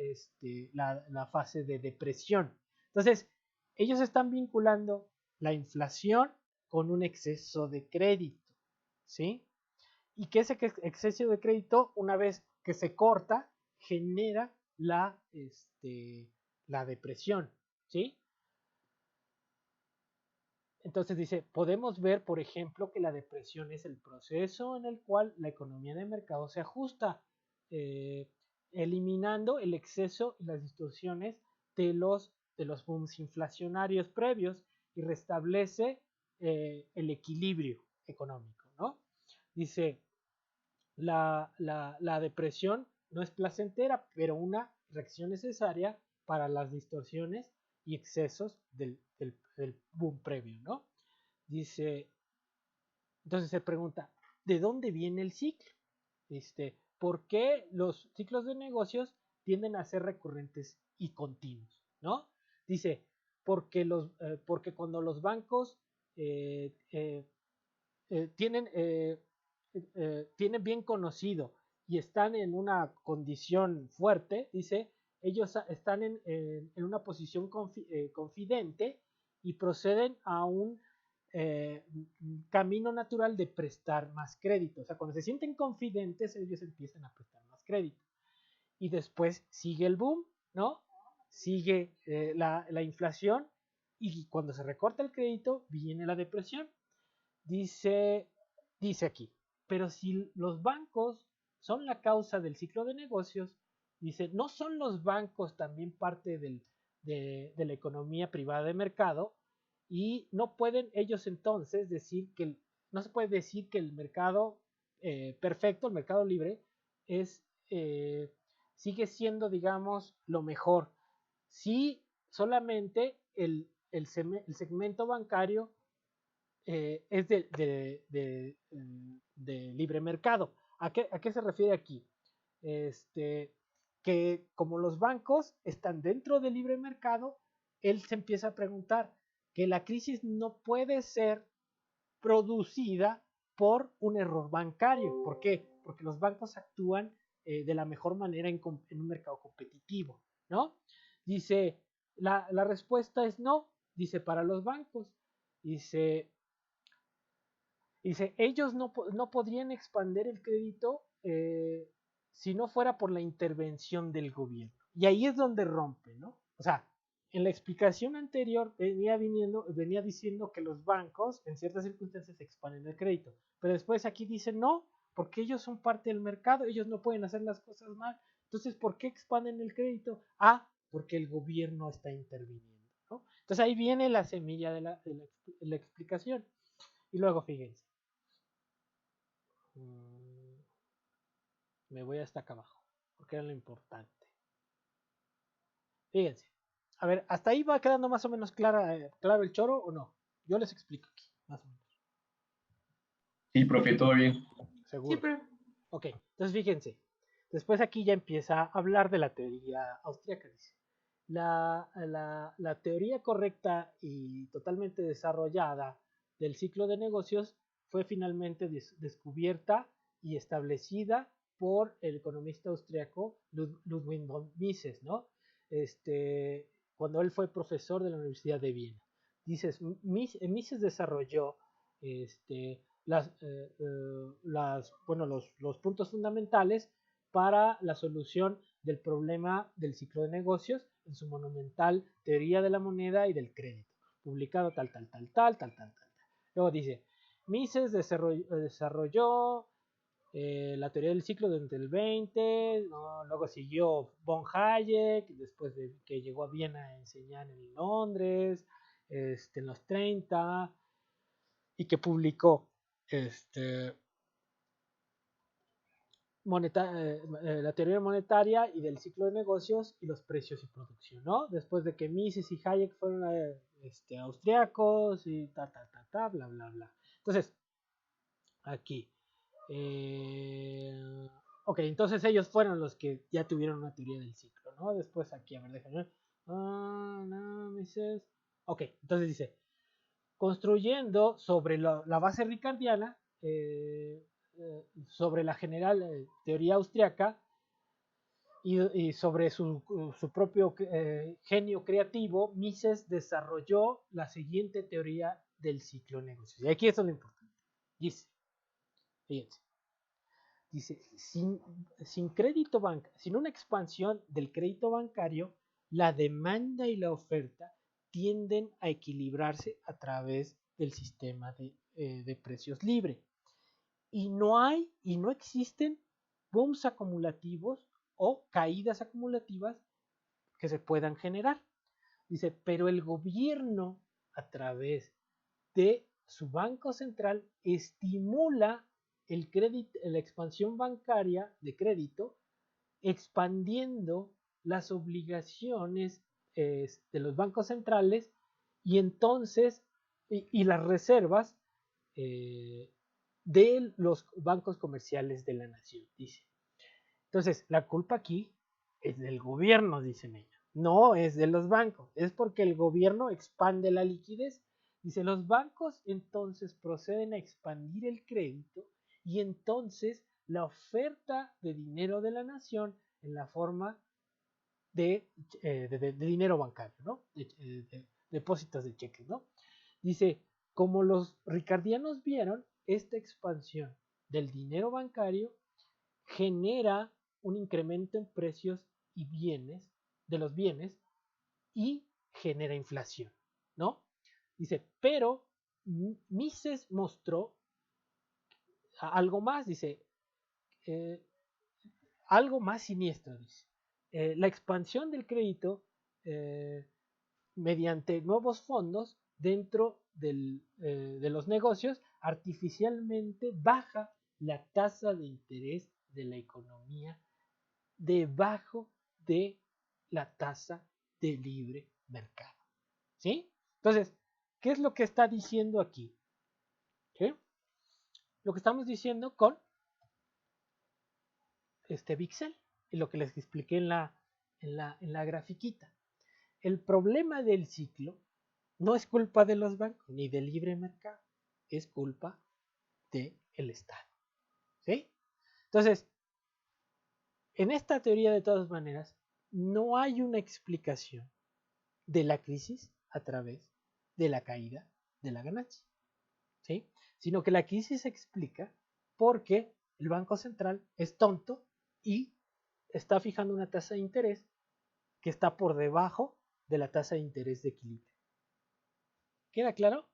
fase de depresión. Entonces, ellos están vinculando la inflación con un exceso de crédito, ¿sí? Y que ese exceso de crédito, una vez que se corta, genera la depresión, ¿sí? Entonces dice, podemos ver, por ejemplo, que la depresión es el proceso en el cual la economía de mercado se ajusta, eliminando el exceso y las distorsiones de los booms inflacionarios previos y restablece el equilibrio económico, ¿no? Dice, la depresión no es placentera, pero una reacción necesaria para las distorsiones y excesos del boom previo, ¿no? Dice, entonces se pregunta, ¿de dónde viene el ciclo? ¿Por qué los ciclos de negocios tienden a ser recurrentes y continuos? ¿No? Dice, porque cuando los bancos tienen bien conocido y están en una condición fuerte, dice, ellos están en una posición confidente y proceden a un camino natural de prestar más crédito. O sea, cuando se sienten confidentes, ellos empiezan a prestar más crédito. Y después sigue el boom, ¿no? Sigue la inflación y cuando se recorta el crédito, viene la depresión. Dice aquí, pero si los bancos son la causa del ciclo de negocios, dice, ¿no son los bancos también parte de la economía privada de mercado? Y no pueden ellos entonces decir no se puede decir que el mercado perfecto, el mercado libre, sigue siendo, digamos, lo mejor. Si solamente el segmento bancario es de libre mercado. ¿A qué se refiere aquí? Que como los bancos están dentro del libre mercado, él se empieza a preguntar que la crisis no puede ser producida por un error bancario. ¿Por qué? Porque los bancos actúan de la mejor manera en un mercado competitivo, ¿no? Dice, la respuesta es no, dice, para los bancos. Dice, ellos no podrían expandir el crédito si no fuera por la intervención del gobierno. Y ahí es donde rompe, ¿no? O sea, en la explicación anterior venía diciendo que los bancos en ciertas circunstancias expanden el crédito. Pero después aquí dice no, porque ellos son parte del mercado, ellos no pueden hacer las cosas mal. Entonces, ¿por qué expanden el crédito? Ah, porque el gobierno está interviniendo, ¿no? Entonces ahí viene la semilla de la explicación. Y luego, fíjense. Me voy hasta acá abajo, porque era lo importante. Fíjense. A ver, ¿hasta ahí va quedando más o menos claro el choro o no? Yo les explico aquí, más o menos. Sí, profe, todo bien. Sí, Seguro. profe. Ok, entonces fíjense. Después aquí ya empieza a hablar de la teoría austríaca. Dice. La teoría correcta y totalmente desarrollada del ciclo de negocios fue finalmente descubierta y establecida por el economista austriaco Ludwig von Mises, ¿no? Cuando él fue profesor de la Universidad de Viena. Dices, Mises desarrolló los puntos fundamentales para la solución del problema del ciclo de negocios en su monumental Teoría de la Moneda y del Crédito, publicado tal. Luego dice, Mises desarrolló la teoría del ciclo durante el 20, ¿no? Luego siguió von Hayek, después de que llegó a Viena a enseñar en Londres, en los 30, y que publicó la teoría monetaria y del ciclo de negocios y los precios y producción, ¿no? Después de que Mises y Hayek fueron austriacos y bla, bla, bla. Entonces, aquí. Ok, entonces ellos fueron los que ya tuvieron una teoría del ciclo, ¿no? Después aquí, a ver, déjenme ver. No, Mises. Ok, entonces dice, construyendo sobre la base ricardiana, sobre la general teoría austriaca y sobre su propio genio creativo, Mises desarrolló la siguiente teoría del ciclo de negocios. Y aquí eso es lo importante. Dice, fíjense, dice, sin una expansión del crédito bancario, la demanda y la oferta tienden a equilibrarse a través del sistema de precios libre. Y no existen booms acumulativos o caídas acumulativas que se puedan generar. Dice, pero el gobierno a través de su banco central estimula la expansión bancaria de crédito, expandiendo las obligaciones de los bancos centrales y entonces y las reservas de los bancos comerciales de la nación, dice. Entonces, la culpa aquí es del gobierno, dicen ellos. No es de los bancos, es porque el gobierno expande la liquidez. Dice, los bancos entonces proceden a expandir el crédito y entonces la oferta de dinero de la nación en la forma de dinero bancario, ¿no? De depósitos de cheques, ¿no? Dice, como los ricardianos vieron, esta expansión del dinero bancario genera un incremento en precios y bienes, de los bienes, y genera inflación, ¿no? Dice, pero Mises mostró algo más, dice, algo más siniestro, dice. La expansión del crédito mediante nuevos fondos dentro de los negocios artificialmente baja la tasa de interés de la economía debajo de la tasa de libre mercado. ¿Sí? Entonces, ¿qué es lo que está diciendo aquí? ¿Sí? Lo que estamos diciendo con este Bixel y lo que les expliqué en la grafiquita. El problema del ciclo no es culpa de los bancos ni del libre mercado, es culpa del Estado. ¿Sí? Entonces, en esta teoría de todas maneras, no hay una explicación de la crisis a través de la caída de la ganancia, ¿sí? Sino que la crisis se explica porque el Banco Central es tonto y está fijando una tasa de interés que está por debajo de la tasa de interés de equilibrio. ¿Queda claro?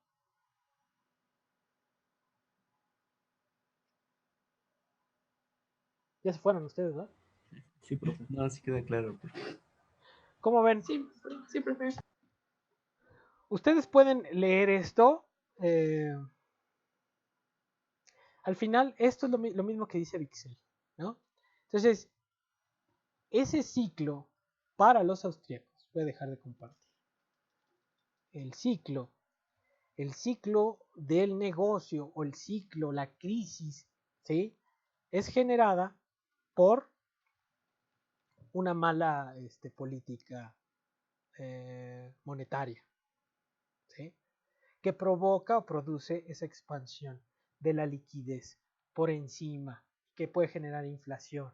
Ya se fueron ustedes, ¿no? Sí, profe. No, sí queda claro. ¿Cómo ven? Sí, sí, profe. Ustedes pueden leer esto. Al final, esto es lo mismo que dice Bixel, ¿no? Entonces, ese ciclo para los austríacos, voy a dejar de compartir. El ciclo del negocio o el ciclo, la crisis, ¿sí? Es generada por una mala política monetaria, ¿sí? Que provoca o produce esa expansión de la liquidez por encima, que puede generar inflación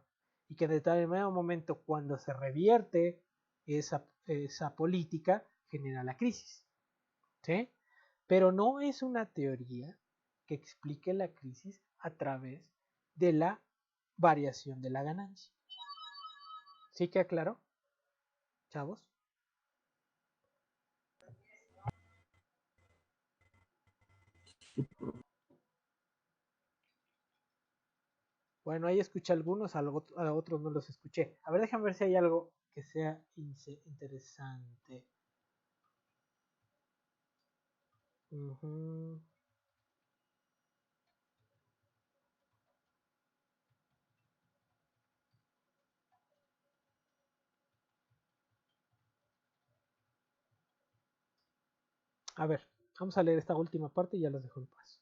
y que en determinado momento, cuando se revierte esa política, genera la crisis, ¿sí? Pero no es una teoría que explique la crisis a través de la variación de la ganancia. ¿Sí queda claro, chavos? Bueno, ahí escuché algunos, a otros no los escuché. A ver, déjame ver si hay algo que sea interesante. Uh-huh. A ver, vamos a leer esta última parte y ya los dejo en paz.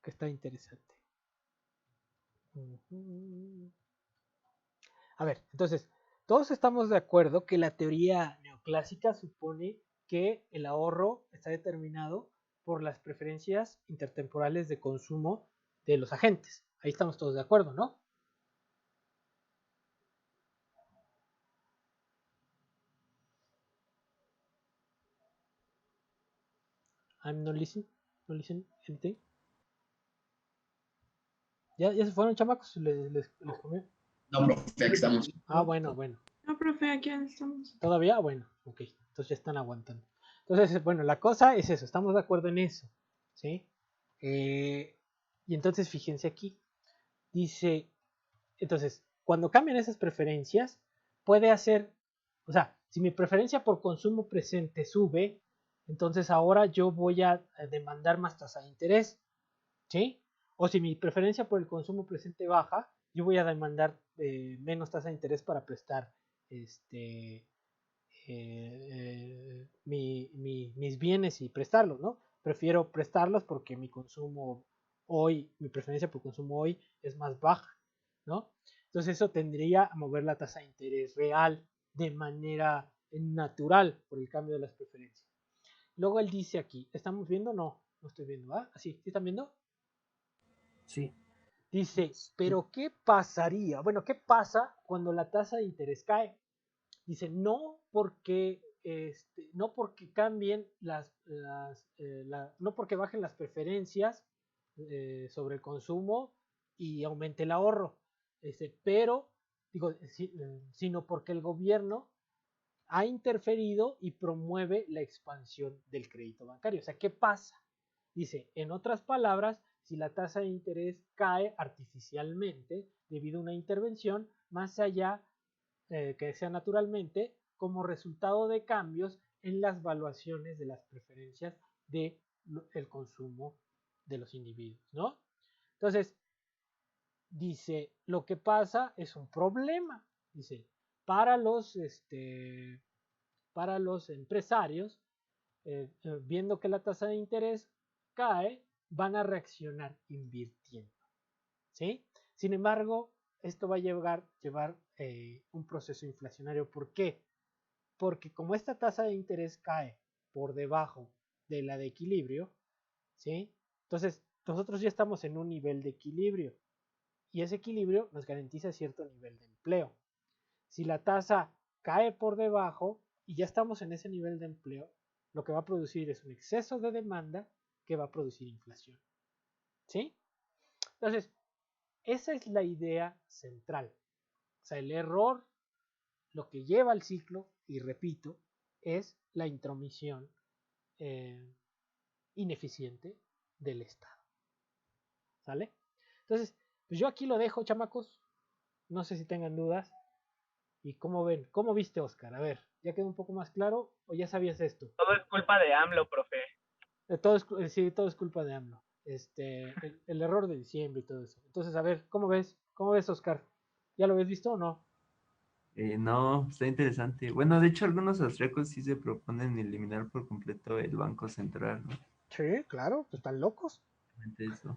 Que está interesante. Uh-huh. A ver, entonces, todos estamos de acuerdo que la teoría neoclásica supone que el ahorro está determinado por las preferencias intertemporales de consumo de los agentes. Ahí estamos todos de acuerdo, ¿no? I'm not listening. No listen anything. ¿Ya se fueron, chamacos? ¿Les comió? No, profe, aquí estamos. Ah, bueno, bueno. No, profe, aquí estamos. ¿Todavía? Bueno, ok. Entonces ya están aguantando. Entonces, bueno, la cosa es eso. Estamos de acuerdo en eso. ¿Sí? Y entonces, fíjense aquí. Dice, entonces, cuando cambian esas preferencias, puede hacer, o sea, si mi preferencia por consumo presente sube, entonces ahora yo voy a demandar más tasa de interés. ¿Sí? O si mi preferencia por el consumo presente baja, yo voy a demandar menos tasa de interés para prestar mis bienes y prestarlos, ¿no? Prefiero prestarlos porque mi consumo hoy, mi preferencia por consumo hoy es más baja, ¿no? Entonces eso tendría a mover la tasa de interés real de manera natural por el cambio de las preferencias. Luego él dice aquí, ¿estamos viendo? No, no estoy viendo, ¿ah? ¿Sí? ¿Sí están viendo? Sí. Dice, pero ¿qué pasaría? Bueno, ¿qué pasa cuando la tasa de interés cae? Dice, no porque cambien no porque bajen las preferencias sobre el consumo y aumente el ahorro, sino porque el gobierno ha interferido y promueve la expansión del crédito bancario. O sea, ¿qué pasa? Dice, en otras palabras, si la tasa de interés cae artificialmente debido a una intervención, más allá que sea naturalmente, como resultado de cambios en las valuaciones de las preferencias del consumo de los individuos, ¿no? Entonces, dice, lo que pasa es un problema, dice, para los empresarios, viendo que la tasa de interés cae, van a reaccionar invirtiendo, ¿sí? Sin embargo, esto va a llevar un proceso inflacionario. ¿Por qué? Porque como esta tasa de interés cae por debajo de la de equilibrio, ¿sí? Entonces, nosotros ya estamos en un nivel de equilibrio y ese equilibrio nos garantiza cierto nivel de empleo. Si la tasa cae por debajo y ya estamos en ese nivel de empleo, lo que va a producir es un exceso de demanda que va a producir inflación, ¿sí? Entonces, esa es la idea central. O sea, el error, lo que lleva al ciclo, y repito, es la intromisión ineficiente del Estado. ¿Sale? Entonces, pues yo aquí lo dejo, chamacos. No sé si tengan dudas. ¿Y cómo ven? ¿Cómo viste, Oscar? A ver, ¿ya quedó un poco más claro o ya sabías esto? Todo es culpa de AMLO, profe. Sí, todo es culpa de AMLO. el error de diciembre y todo eso. Entonces, a ver, ¿cómo ves? ¿Cómo ves, Oscar? ¿Ya lo habías visto o no? No, está interesante. Bueno, de hecho, algunos austríacos sí se proponen eliminar por completo el Banco Central, ¿no? Sí, claro, pues están locos. Realmente eso.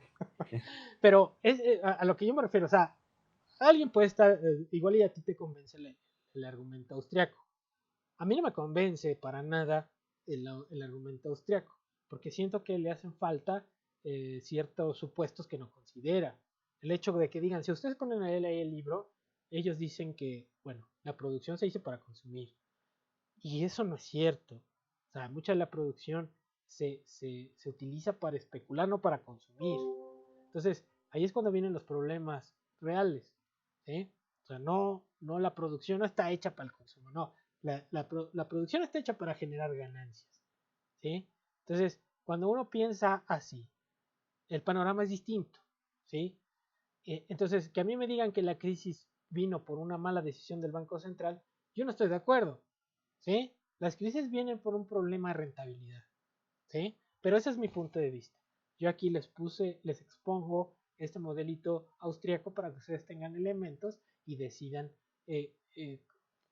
Pero es a lo que yo me refiero, o sea, alguien puede estar, igual y a ti te convence el argumento austriaco. A mí no me convence para nada el argumento austriaco, porque siento que le hacen falta ciertos supuestos que no considera. El hecho de que digan, si ustedes ponen a él ahí el libro, ellos dicen que, bueno, la producción se hizo para consumir. Y eso no es cierto. O sea, mucha de la producción se utiliza para especular, no para consumir. Entonces, ahí es cuando vienen los problemas reales. ¿Sí? O sea, no la producción no está hecha para el consumo, no. La producción está hecha para generar ganancias. ¿Sí? Entonces, cuando uno piensa así, el panorama es distinto. ¿Sí? Entonces, que a mí me digan que la crisis vino por una mala decisión del Banco Central, yo no estoy de acuerdo. ¿Sí? Las crisis vienen por un problema de rentabilidad. ¿Sí? Pero ese es mi punto de vista. Yo aquí les expongo este modelito austríaco para que ustedes tengan elementos y decidan qué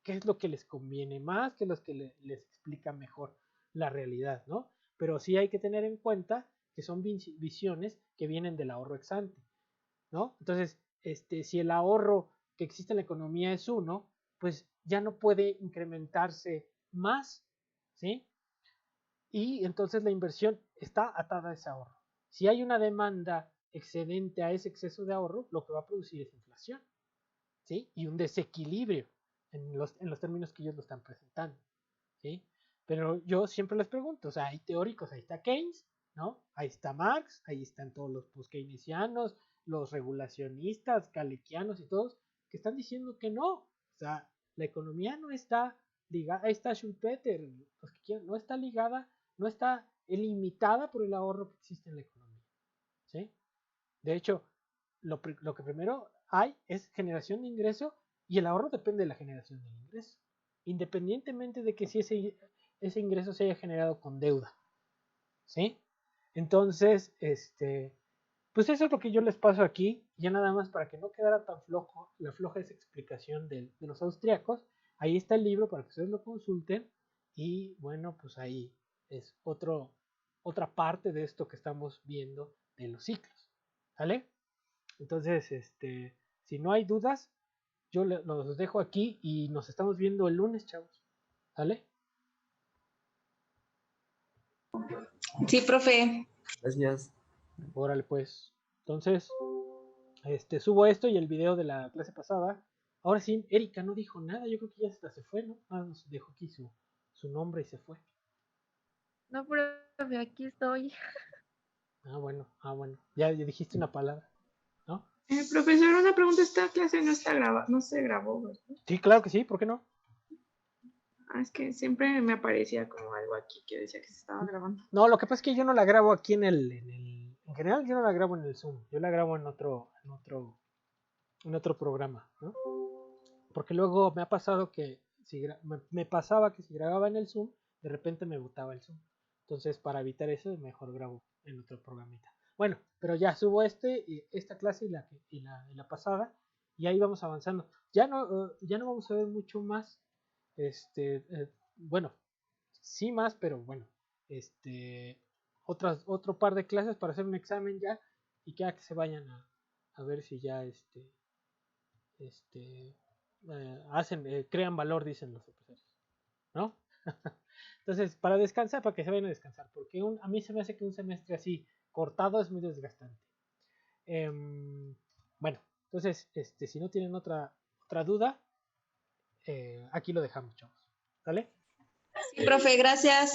es lo que les conviene más, qué es lo que les explica mejor la realidad, ¿no? Pero sí hay que tener en cuenta que son visiones que vienen del ahorro ex ante, ¿no? Entonces, si el ahorro que existe en la economía es uno, pues ya no puede incrementarse más, ¿sí? Y entonces la inversión está atada a ese ahorro. Si hay una demanda excedente a ese exceso de ahorro, lo que va a producir es inflación, ¿sí? Y un desequilibrio en los términos que ellos lo están presentando, ¿sí? Pero yo siempre les pregunto, o sea, hay teóricos, ahí está Keynes, ¿no? Ahí está Marx, ahí están todos los post-keynesianos, los regulacionistas, kalekianos y todos, que están diciendo que no, o sea, la economía no está ligada, ahí está Schumpeter, los que quieran, no está ligada, no está limitada por el ahorro que existe en la economía, ¿sí? De hecho, lo que primero hay es generación de ingreso y el ahorro depende de la generación del ingreso, independientemente de que si ese ingreso se haya generado con deuda, ¿sí? Entonces, pues eso es lo que yo les paso aquí, ya nada más para que no quedara tan la floja esa explicación de los austriacos. Ahí está el libro para que ustedes lo consulten y bueno, pues ahí es otra parte de esto que estamos viendo de los ciclos, ¿vale? Entonces, si no hay dudas, yo los dejo aquí y nos estamos viendo el lunes, chavos, ¿vale? Sí, profe. Gracias. Órale, pues. Entonces, subo esto y el video de la clase pasada. Ahora sí, Erika no dijo nada, yo creo que ya hasta se fue, ¿no? Nos dejó aquí su nombre y se fue. No, profe, aquí estoy. Ah, bueno. Ya dijiste una palabra, ¿no? Profesor, una pregunta, esta clase no está no se grabó, ¿verdad? Sí, claro que sí, ¿por qué no? Es que siempre me aparecía como algo aquí que decía que se estaba grabando. No, lo que pasa es que yo no la grabo aquí en general yo no la grabo en el Zoom, yo la grabo en otro programa, ¿no? Porque luego me ha pasado que me pasaba que si grababa en el Zoom, de repente me botaba el Zoom. Entonces, para evitar eso, mejor grabo en otro programita. Bueno, pero ya subo esta clase y la pasada, y ahí vamos avanzando. Ya no vamos a ver mucho más. Bueno, sí más, pero bueno, otro par de clases para hacer un examen ya, y que se vayan a ver si ya crean valor, dicen los profesores, ¿no? Entonces, para descansar, para que se vayan a descansar, porque a mí se me hace que un semestre así cortado es muy desgastante. Bueno, entonces, si no tienen otra duda, aquí lo dejamos, chavos. ¿Vale? Sí, profe, gracias.